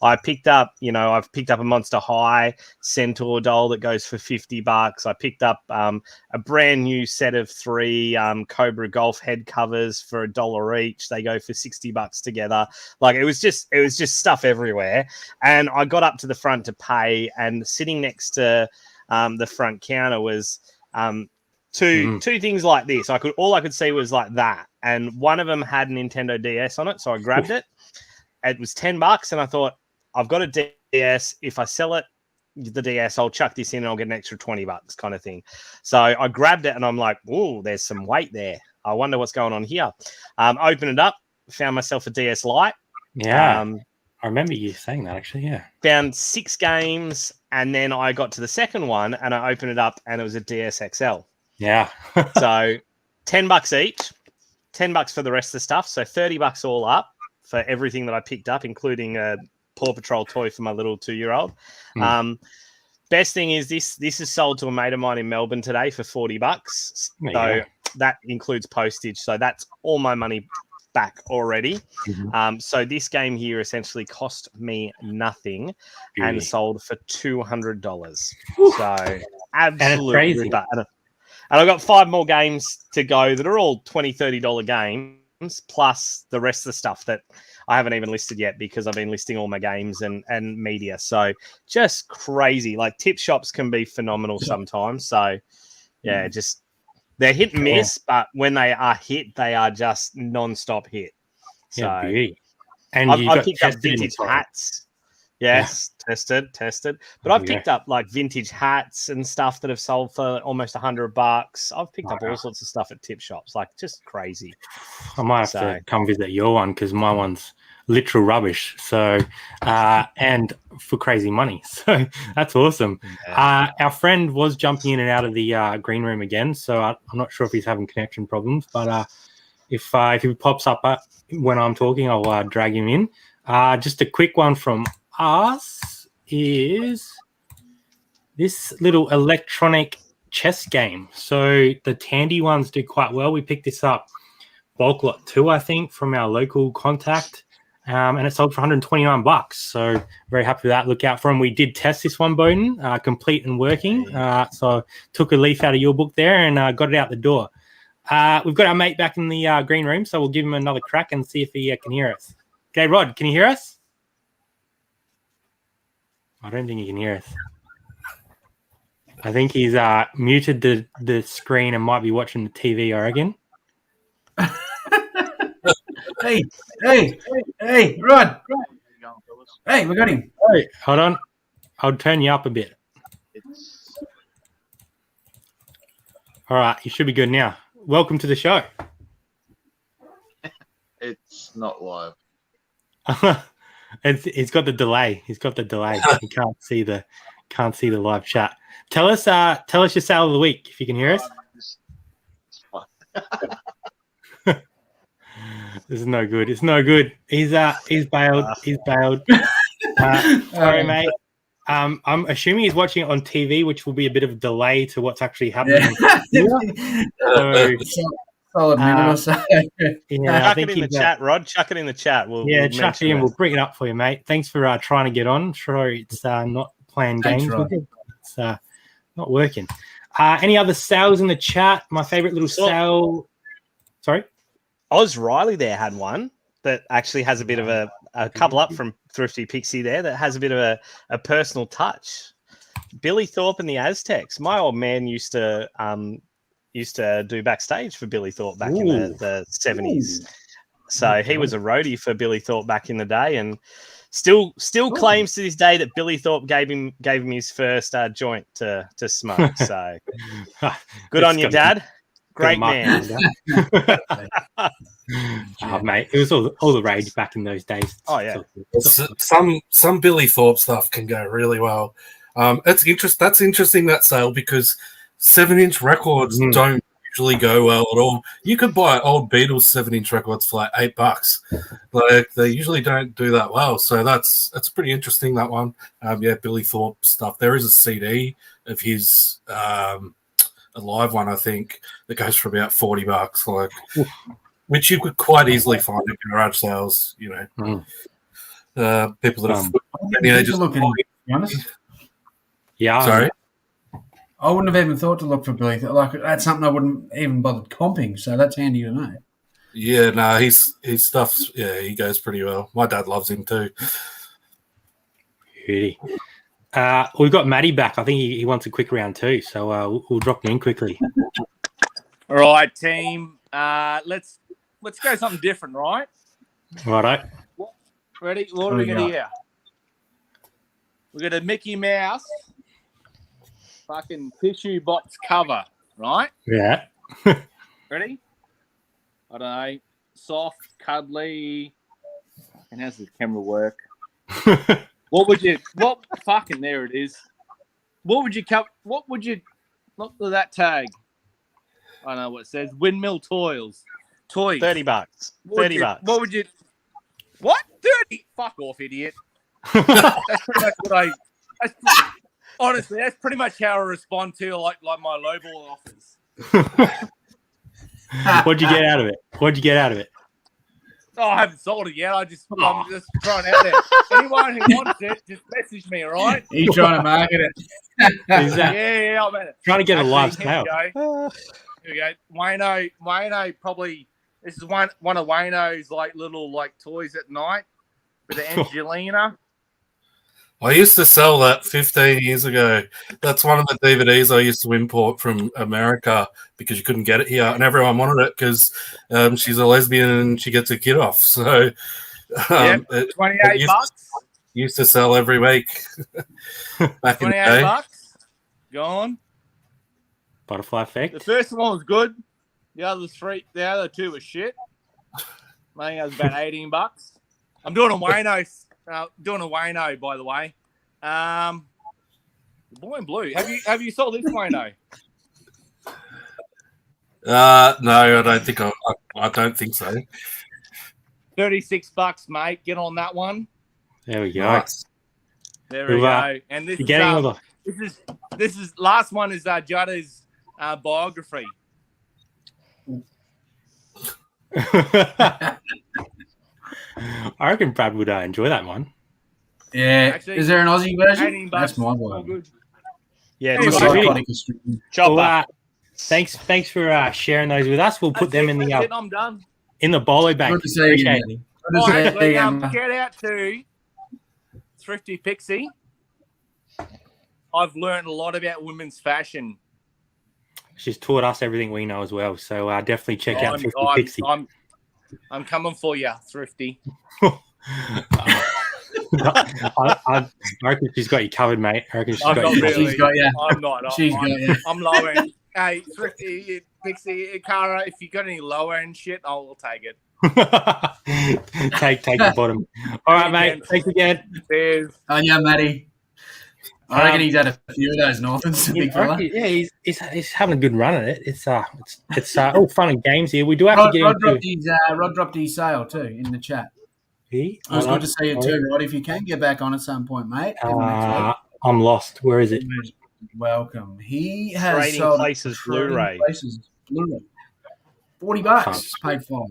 I've picked up a Monster High Centaur doll that goes for $50. I picked up a brand new set of 3 Cobra golf head covers for $1 each. They go for $60 together. Like it was just stuff everywhere. And I got up to the front to pay, and sitting next to the front counter was two things like this. All I could see was like that, and one of them had a Nintendo DS on it, so I grabbed it. It was $10, and I thought, I've got a DS. If I sell it, the DS, I'll chuck this in and I'll get an extra $20 kind of thing. So I grabbed it, and I'm like, "Ooh, there's some weight there. I wonder what's going on here." Opened it up, found myself a DS Lite. Yeah, I remember you saying that actually. Yeah, found 6 games, and then I got to the second one, and I opened it up, and it was a DS XL. Yeah. So $10 each, $10 for the rest of the stuff. So $30 all up for everything that I picked up, including a Paw Patrol toy for my little 2-year-old. Best thing is this is sold to a mate of mine in Melbourne today for $40. So that includes postage. So that's all my money back already. So this game here essentially cost me nothing and sold for $200. So absolutely ripper. And I've got 5 more games to go that are all $20, $30 games, plus the rest of the stuff that I haven't even listed yet because I've been listing all my games and media. So just crazy. Like tip shops can be phenomenal sometimes. So yeah, just they're hit and miss, but when they are hit, they are just non-stop hit. So and I've picked up vintage hats. Yes, tested. But I've picked up like vintage hats and stuff that have sold for almost $100. I've picked up all sorts of stuff at tip shops, like just crazy. I might have to come visit your one because my one's literal rubbish. So, and for crazy money. So that's awesome. Yeah. Our friend was jumping in and out of the green room again. So I'm not sure if he's having connection problems, but if he pops up when I'm talking, I'll drag him in. Just a quick one from us is this little electronic chess game. So the Tandy ones do quite well. We picked this up bulk lot 2, I think, from our local contact, and it sold for $129. So very happy with that. Look out for them. We did test this one, Bowden, complete and working. So took a leaf out of your book there and got it out the door. We've got our mate back in the green room, so we'll give him another crack and see if he can hear us. Okay, Rod, can you hear us? I don't think he can hear us. I think he's muted the screen and might be watching the TV, I reckon. Hey, Rod. Hey, we got him. Hey, hold on. I'll turn you up a bit. All right, you should be good now. Welcome to the show. It's not live. He's got the delay. He's got the delay. You can't see the live chat. Tell us your sale of the week if you can hear us. This is no good. It's no good. He's bailed. He's bailed. Sorry, mate. I'm assuming he's watching it on TV, which will be a bit of a delay to what's actually happening. Solid minute or so. Yeah, Chuck it in the chat, Rod. Chuck it in the chat. We'll chuck it in. We'll bring it up for you, mate. Thanks for trying to get on. Sure, it's not playing games with it. It's not working. Any other sales in the chat? My favorite little sale. Sorry? Oz Riley there had one that actually has a bit of a couple up from Thrifty Pixie there that has a bit of a personal touch. Billy Thorpe and the Aztecs. My old man used to do backstage for Billy Thorpe back in the 70s. So he was a roadie for Billy Thorpe back in the day, and still claims to this day that Billy Thorpe gave him his first joint to smoke. So good on you, Dad. Great man. Mate, it was all the rage back in those days. Oh yeah. Some Billy Thorpe stuff can go really well. That's interesting, that sale, because 7-inch records don't usually go well at all. You could buy old Beatles 7-inch records for like $8. Like, they usually don't do that well. So that's pretty interesting, that one. Billy Thorpe stuff. There is a CD of his, a live one, I think, that goes for about $40, like, which you could quite easily find at garage sales. You know, people that have just yeah. Sorry. I wouldn't have even thought to look for Billy. Like, that's something I wouldn't even bothered comping, so that's handy to know. Yeah, no, his stuff's, he goes pretty well. My dad loves him too. Beauty. We've got Matty back. I think he wants a quick round too, so we'll drop him in quickly. All right, team. Let's go something different, right? Righto. Ready? What are we going to hear? We're going to Mickey Mouse fucking tissue box cover, right? Yeah. Ready? I don't know. Soft, cuddly. And how's the camera work? Fucking there it is. Look at that tag. I don't know what it says. Windmill Toys. $30. $30. What? 30? Fuck off, idiot. That's pretty much what honestly, that's pretty much how I respond to like my lowball offers. What'd you get out of it? Oh, I haven't sold it yet. I'm just throwing it out there. Anyone who wants it, just message me, all right? You trying to market it? Yeah, I'm trying to get a live sale. Here we go. Wayno probably. This is one of Wayno's like little like toys at night with the Angelina. I used to sell that 15 years ago. That's one of the DVDs I used to import from America because you couldn't get it here, and everyone wanted it because she's a lesbian and she gets a kid off. So, $28. Used to sell every week back in the day. $28. Gone. Butterfly effect. The first one was good. The other two were shit. I think that was about $18. I'm doing a Wayno. Doing a Wayno, by the way. The boy in blue. Have you sold this Wayno? No, I don't think I don't think so. $36, mate. Get on that one. There we go. Nice. There we go. And this is last one is Judda's biography. I reckon Brad would enjoy that one. Yeah. Actually, is there an Aussie version? $18. That's my one. Good. Yeah. Well, thanks for sharing those with us. We'll put them in the I'm done. in the bolo bag. Good to see you, Manny. Shout out to Thrifty Pixie. I've learned a lot about women's fashion. She's taught us everything we know as well. So definitely check out Thrifty Pixie. I'm coming for you, Thrifty. I reckon she's got you covered, mate. I reckon she's got you covered. She's got you. I'm not. She's got you. I'm low end. Hey, Thrifty, Pixie, Cara, if you got any lower end shit, I'll take it. take the bottom. All right, mate. Thanks again. Cheers. Oh, yeah, Matty. I reckon he's had a few of those Northans, big fella. Yeah, he's having a good run at it. It's all fun and games here. We do have to get Rod dropped his sale too in the chat. It was good to see you too, Rod. If you can get back on at some point, mate. I'm lost. Where is it? Welcome. He has Trading sold Places Blu-ray. $40 paid for.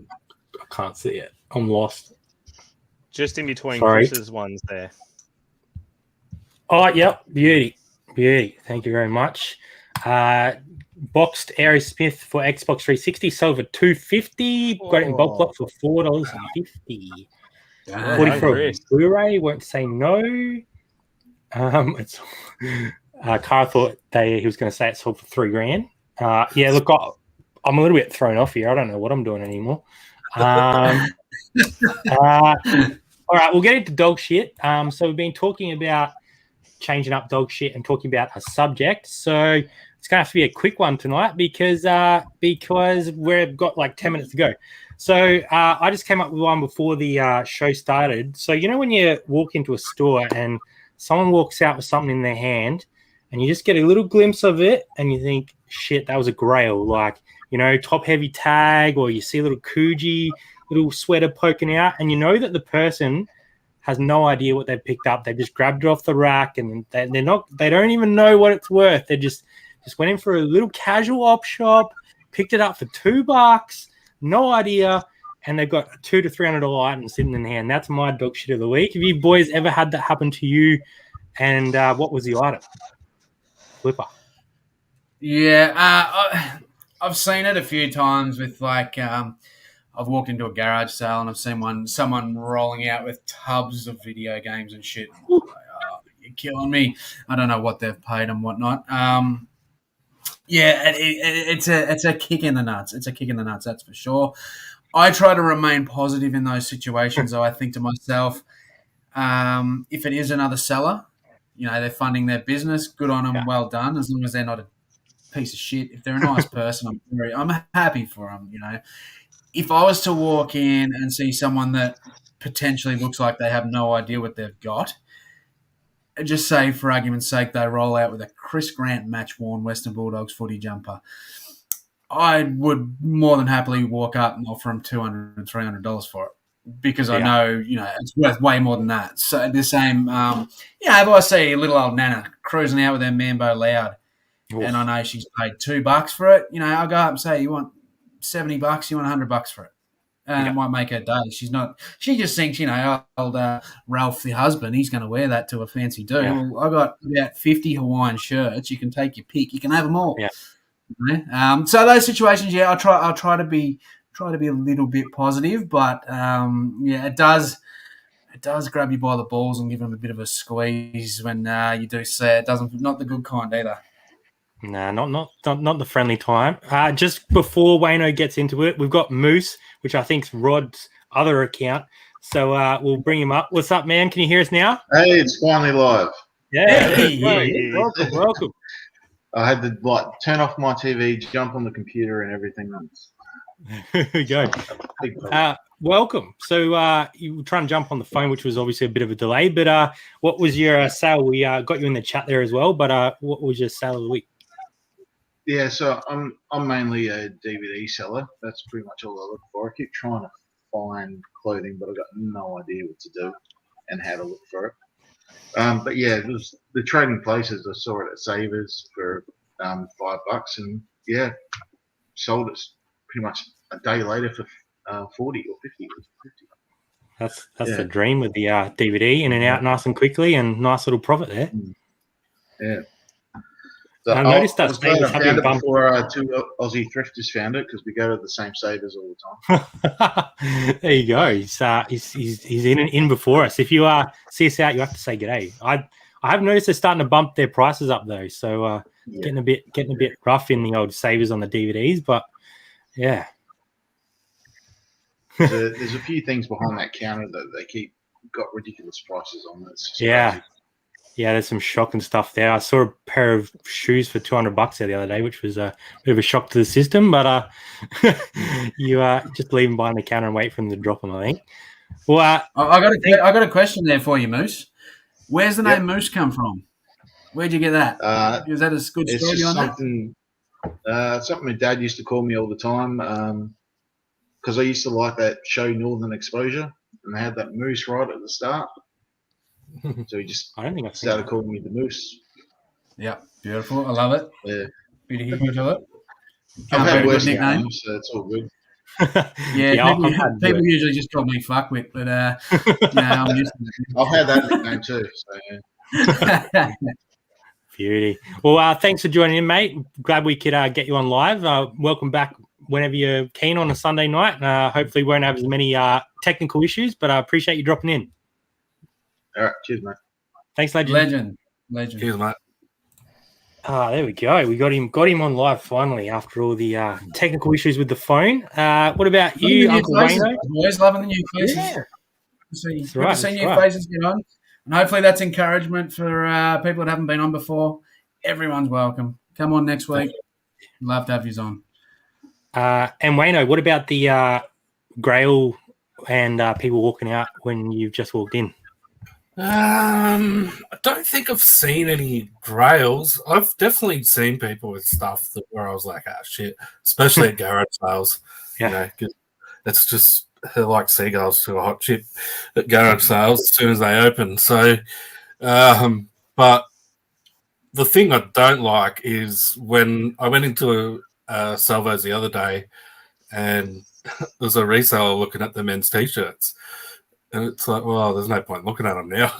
I can't see it. I'm lost. Just in between Sorry. Chris's ones there. Oh, yep. Beauty. Thank you very much. Boxed Aerosmith for Xbox 360 sold for $250. Got it in bulk lot for $4.50. 40 for a Blu-ray. Won't say no. Cara thought he was going to say it sold for $3,000. Yeah, look, I'm a little bit thrown off here. I don't know what I'm doing anymore. All right, we'll get into dog shit. So we've been talking about changing up dog shit and talking about a subject. So it's going to have to be a quick one tonight because we've got like 10 minutes to go. So I just came up with one before the show started. So you know when you walk into a store and someone walks out with something in their hand and you just get a little glimpse of it and you think, shit, that was a grail. Like, you know, top heavy tag, or you see a little Coogee, little sweater poking out, and you know that the person has no idea what they've picked up. They just grabbed it off the rack and they don't even know what it's worth. They just went in for a little casual op shop, picked it up for $2, no idea, and they've got a $200 to $300 item sitting in the hand. That's my dog shit of the week. Have you boys ever had that happen to you? And what was the item? Flipper. Yeah, I've seen it a few times with like I've walked into a garage sale and I've seen someone rolling out with tubs of video games and shit. Like, you're killing me. I don't know what they've paid and whatnot. Yeah, it's a kick in the nuts. It's a kick in the nuts, that's for sure. I try to remain positive in those situations. So I think to myself, if it is another seller, you know, they're funding their business, good on them, well done. As long as they're not a piece of shit. If they're a nice person, I'm happy for them, you know. If I was to walk in and see someone that potentially looks like they have no idea what they've got, just say, for argument's sake, they roll out with a Chris Grant match-worn Western Bulldogs footy jumper, I would more than happily walk up and offer them $200 and $300 for it because I know, you know, it's worth way more than that. So the same, if I see a little old Nana cruising out with her Mambo Loud, and I know she's paid $2 for it, you know, I'll go up and say, you want $70, you want $100 for it. And it might make her day. She just thinks, you know, old Ralph, the husband, he's going to wear that to a fancy do. Yeah. Well, I've got about 50 Hawaiian shirts. You can take your pick. You can have them all. Yeah. So those situations, I'll try to be a little bit positive, but it does grab you by the balls and give them a bit of a squeeze when you do see it. Not the good kind either. No, not the friendly time. Just before Wayno gets into it, we've got Moose, which I think's Rod's other account. So we'll bring him up. What's up, man? Can you hear us now? Hey, it's finally live. Yeah. Welcome. I had to turn off my TV, jump on the computer, and everything else. There you go. Welcome. So you were trying to jump on the phone, which was obviously a bit of a delay. But what was your sale? We got you in the chat there as well. But what was your sale of the week? Yeah, so I'm mainly a DVD seller. That's pretty much all I look for. I keep trying to find clothing, but I've got no idea what to do and how to look for it. But yeah, it was the Trading Places. I saw it at Savers for $5, and yeah, sold it pretty much a day later for 40 or 50. That's the dream with the DVD, in and out nice and quickly, and nice little profit there. Yeah. So I noticed that Savers found it before two Aussie Thrifters found it, because we go to the same Savers all the time. There you go. He's in before us. If you see us out, you have to say g'day. I have noticed they're starting to bump their prices up though, so Yeah. getting a bit rough in the old savers on the DVDs. But yeah, There's a few things behind that counter that they keep got ridiculous prices on. That's just yeah. crazy. Yeah, there's some shocking stuff there. I saw a pair of shoes for $200 there the other day, which was a bit of a shock to the system. But you just leave them behind the counter and wait for them to drop them, I think. Well, I got a question there for you, Moose. Where's the name Moose come from? Where'd you get that? Is that a good It's story just on that? something my dad used to call me all the time because I used to like that show Northern Exposure, and they had that moose right at the start. So he just I don't think I've seen started that. calling me the Moose. Yeah, beautiful. I love it. Yeah. Bit of humour to it. I've Can't had beat a worse good nickname. nicknames, so it's all good. Yeah, I've had people usually just call me Fuckwit, but I'm used to I've had that nickname too. So yeah. it. Beauty. Well, thanks for joining in, mate. Glad we could get you on live. Welcome back whenever you're keen on a Sunday night. Hopefully, we won't have as many technical issues, but I appreciate you dropping in. All right, cheers, mate. Thanks, legend. Legend. Cheers, mate. There we go. We got him on live finally after all the technical issues with the phone. What about you, Uncle Wayno? Always loving the new faces. Yeah. Good right, to see new right. faces get on. And hopefully that's encouragement for people that haven't been on before. Everyone's welcome. Come on next week. Love to have you on. And Wayno, what about the Grail and people walking out when you've just walked in? I don't think I've seen any grails. I've definitely seen people with stuff where I was like, "Ah, shit," especially at garage sales. Yeah. You know, 'cause it's just they're like seagulls to a hot chip at garage sales as soon as they open. So, but the thing I don't like is when I went into a Salvos the other day, and there's a reseller looking at the men's t-shirts. And it's like, well, there's no point looking at them now.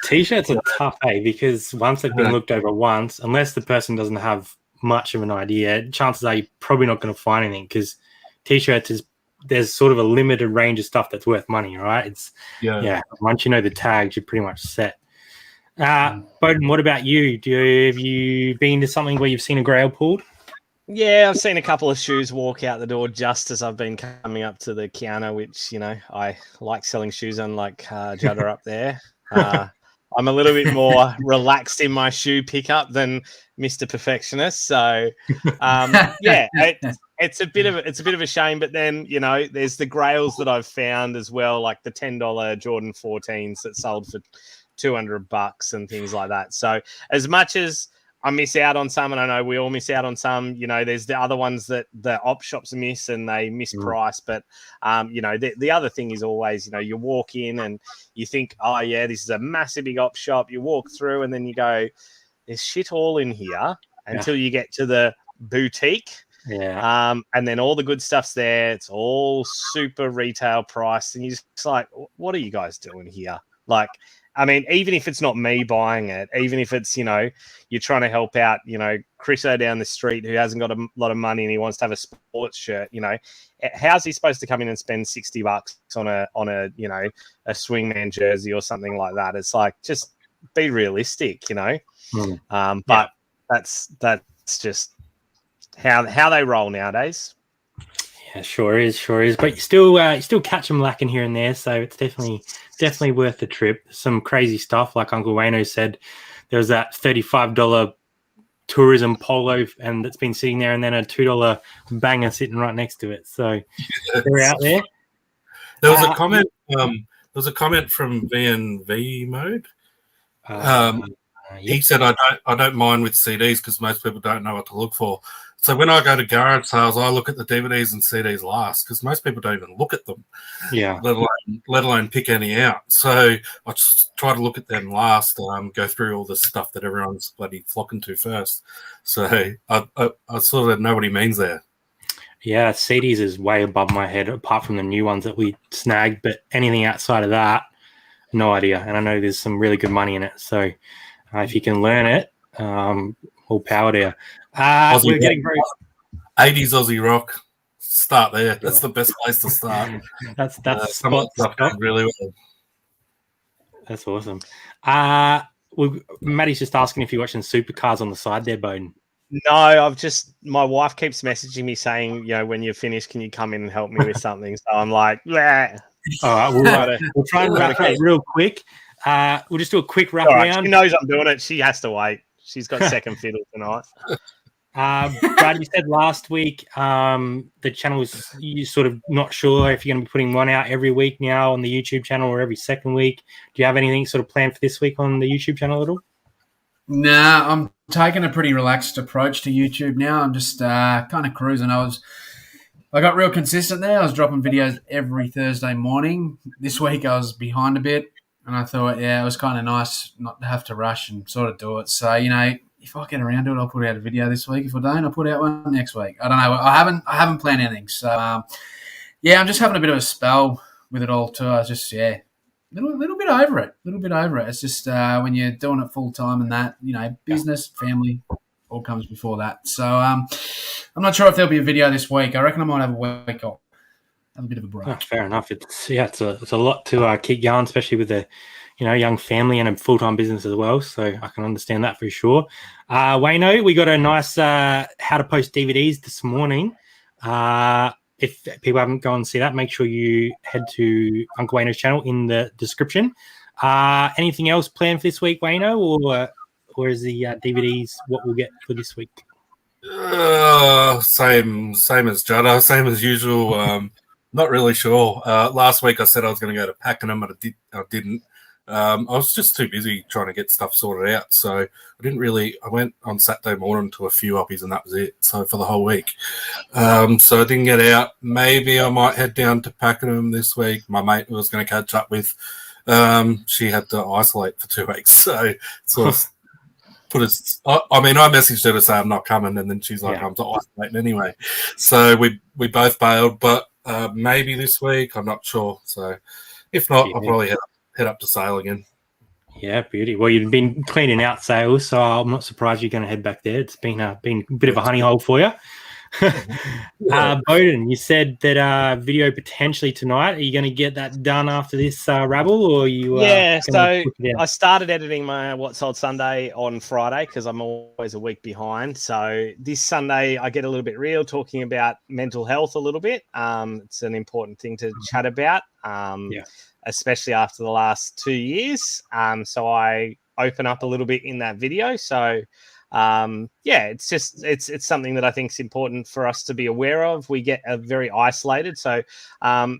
T-shirts are tough, because once they've been looked over once, unless the person doesn't have much of an idea, chances are you're probably not going to find anything, because T-shirts there's sort of a limited range of stuff that's worth money, right? Yeah. Once you know the tags, you're pretty much set. Bowden, what about you? Have you been to something where you've seen a grail pulled? Yeah, I've seen a couple of shoes walk out the door just as I've been coming up to the counter, which, I like selling shoes, unlike Judder up there. I'm a little bit more relaxed in my shoe pickup than Mr. Perfectionist. So, it's a bit of a shame. But then, there's the grails that I've found as well, like the $10 Jordan 14s that sold for $200 and things like that. So as much as I miss out on some, and I know we all miss out on some, there's the other ones that the op shops miss and they misprice. But, the other thing is always, you walk in and you think, oh, yeah, this is a massive big op shop. You walk through and then you go, there's shit all in here until you get to the boutique. Yeah. And then all the good stuff's there. It's all super retail priced. And you're just like, what are you guys doing here? Like, I mean, even if it's not me buying it, even if it's, you're trying to help out, Chriso down the street who hasn't got a lot of money and he wants to have a sports shirt, how's he supposed to come in and spend $60 on a a swingman jersey or something like that? It's like, just be realistic, But that's just how they roll nowadays. Yeah, sure is. But you still catch them lacking here and there, so it's definitely worth the trip. Some crazy stuff, like Uncle Wayno said. There was that $35 tourism polo, and that's been sitting there, and then a $2 banger sitting right next to it. So they're out there. There was a comment. There was a comment from VNV Mode. He said, "I don't mind with CDs because most people don't know what to look for. So when I go to garage sales, I look at the DVDs and CDs last because most people don't even look at them. Yeah, let alone pick any out. So I just try to look at them last. Go through all the stuff that everyone's bloody flocking to first. So I sort of know what he means there. Yeah, CDs is way above my head, apart from the new ones that we snagged. But anything outside of that, no idea. And I know there's some really good money in it. So if you can learn it, all power to you. We're getting very 80s Aussie rock. Start there. That's the best place to start. that's some of the stuff done really well. That's awesome. Maddie's just asking if you're watching supercars on the side there, Bowden. No, my wife keeps messaging me saying, when you're finished, can you come in and help me with something? So I'm like, yeah. All right, we'll try and wrap it real quick. We'll just do a quick wrap round. She knows I'm doing it. She has to wait. She's got second fiddle tonight. Brad, you said last week the channel was you sort of not sure if you're going to be putting one out every week now on the YouTube channel or every second week. Do you have anything sort of planned for this week on the YouTube channel at all? Nah, I'm taking a pretty relaxed approach to YouTube now. I'm just kind of cruising. I got real consistent there. I was dropping videos every Thursday morning. This week I was behind a bit, and I thought, it was kind of nice not to have to rush and sort of do it. So, if I get around to it, I'll put out a video this week. If I don't, I'll put out one next week. I don't know. I haven't planned anything. So, I'm just having a bit of a spell with it all too. I was just, little bit over it. It's just when you're doing it full time and that, business, family, all comes before that. So I'm not sure if there'll be a video this week. I reckon I might have a week off, have a bit of a break. Oh, fair enough. It's a lot to keep going, especially with a young family and a full time business as well. So I can understand that for sure. Wayno, we got a nice how to post DVDs this morning. If people haven't gone and see that, make sure you head to Uncle Wayno's channel in the description. Anything else planned for this week, Wayno, or is the DVDs what we'll get for this week? Same as Judder, same as usual. Not really sure. Last week I said I was going to go to Pakenham, but I didn't. I was just too busy trying to get stuff sorted out, so I didn't really. I went on Saturday morning to a few uppies, and that was it. So for the whole week, so I didn't get out. Maybe I might head down to Pakenham this week. My mate was going to catch up with. She had to isolate for 2 weeks, so sort of put us. I messaged her to say I'm not coming, and then she's like, I'm isolating anyway. So we both bailed, but maybe this week. I'm not sure. So if not, I'll probably head up to Sale again. Yeah, beauty. Well, you've been cleaning out sales, so I'm not surprised you're going to head back there. It's been a bit of a honey hole for you. Bowden, you said that video potentially tonight. Are you going to get that done after this rabble, or you? So I started editing my What Sold Sunday on Friday because I'm always a week behind. So this Sunday I get a little bit real, talking about mental health a little bit. It's an important thing to chat about. Especially after the last 2 years. So I open up a little bit in that video. So it's something that I think is important for us to be aware of. We get very isolated. So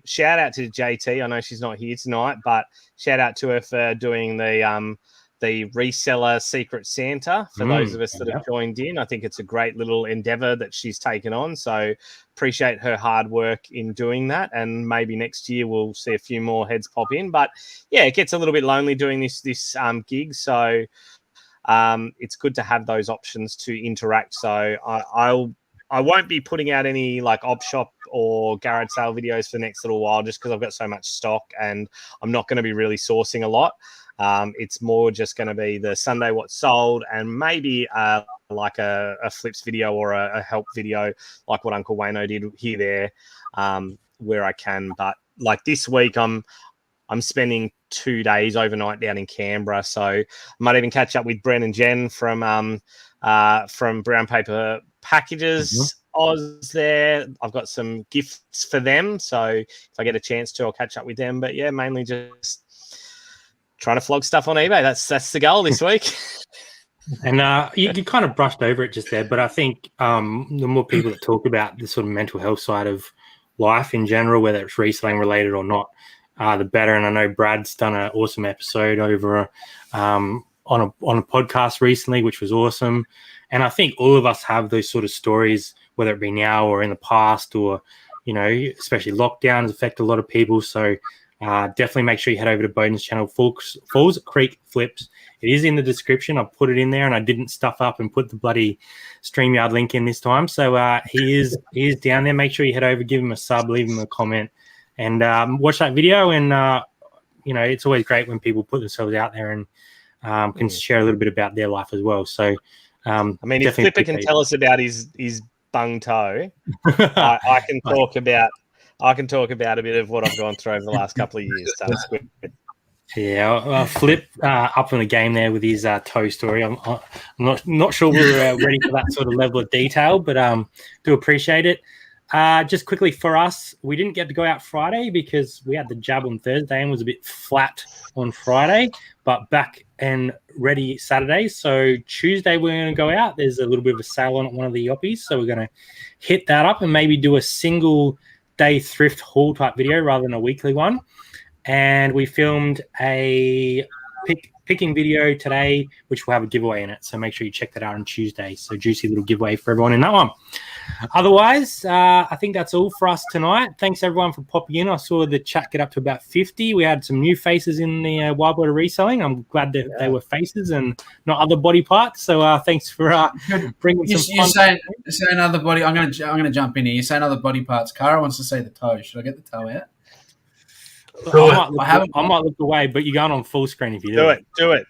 shout out to JT. I know she's not here tonight, but shout out to her for doing the Reseller Secret Santa for those of us that have joined in. I think it's a great little endeavor that she's taken on. So appreciate her hard work in doing that. And maybe next year we'll see a few more heads pop in. But it gets a little bit lonely doing this gig. So it's good to have those options to interact. So I won't be putting out any like op shop or garage sale videos for the next little while, just because I've got so much stock and I'm not going to be really sourcing a lot. It's more just going to be the Sunday What's Sold and maybe like a flips video or a help video like what Uncle Wayno did here there where I can. But like this week I'm spending 2 days overnight down in Canberra, so I might even catch up with Bren and Jen from Brown Paper Packages Oz there. I've got some gifts for them, so if I get a chance to, I'll catch up with them. But mainly just trying to flog stuff on eBay. That's the goal this week. And you kind of brushed over it just there, but I think the more people that talk about the sort of mental health side of life in general, whether it's reselling related or not, the better. And I know Brad's done an awesome episode over on a podcast recently, which was awesome. And I think all of us have those sort of stories, whether it be now or in the past, or especially lockdowns affect a lot of people. So definitely make sure you head over to Bowden's channel, Falls Creek Flips. It is in the description. I put it in there, and I didn't stuff up and put the bloody StreamYard link in this time. So he is down there. Make sure you head over, give him a sub, leave him a comment, and watch that video. And it's always great when people put themselves out there and can share a little bit about their life as well. So if Flipper can tell us about his bung toe, I can talk about a bit of what I've gone through over the last couple of years. So it's good. Yeah, Flip up in the game there with his toe story. I'm not sure we're ready for that sort of level of detail, but do appreciate it. Just quickly for us, we didn't get to go out Friday because we had the jab on Thursday and was a bit flat on Friday, but back and ready Saturday. So Tuesday we're going to go out. There's a little bit of a sale on at one of the yoppies, so we're going to hit that up and maybe do a single day thrift haul type video rather than a weekly one. And we filmed a picking video today, which will have a giveaway in it. So make sure you check that out on Tuesday. So juicy little giveaway for everyone in that one. Otherwise, I think that's all for us tonight. Thanks everyone for popping in. I saw the chat get up to about 50. We had some new faces in the Wide World of Reselling. I'm glad that they were faces and not other body parts. So thanks for bringing some fun. You're saying other body. I'm gonna jump in here. You're saying other body parts. Cara wants to see the toe. Should I get the toe out? I might look away, but you're going on full screen if you do it. Do it.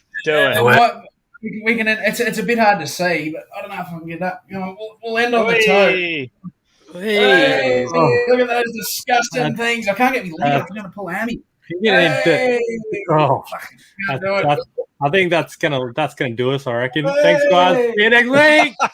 We can. It's a bit hard to see, but I don't know if I can get that. We'll end on the toe. Hey, look at those disgusting things. I can't get me leg up. I'm gonna pull hammy. I think that's gonna do us. I reckon. Thanks, guys. See you next week.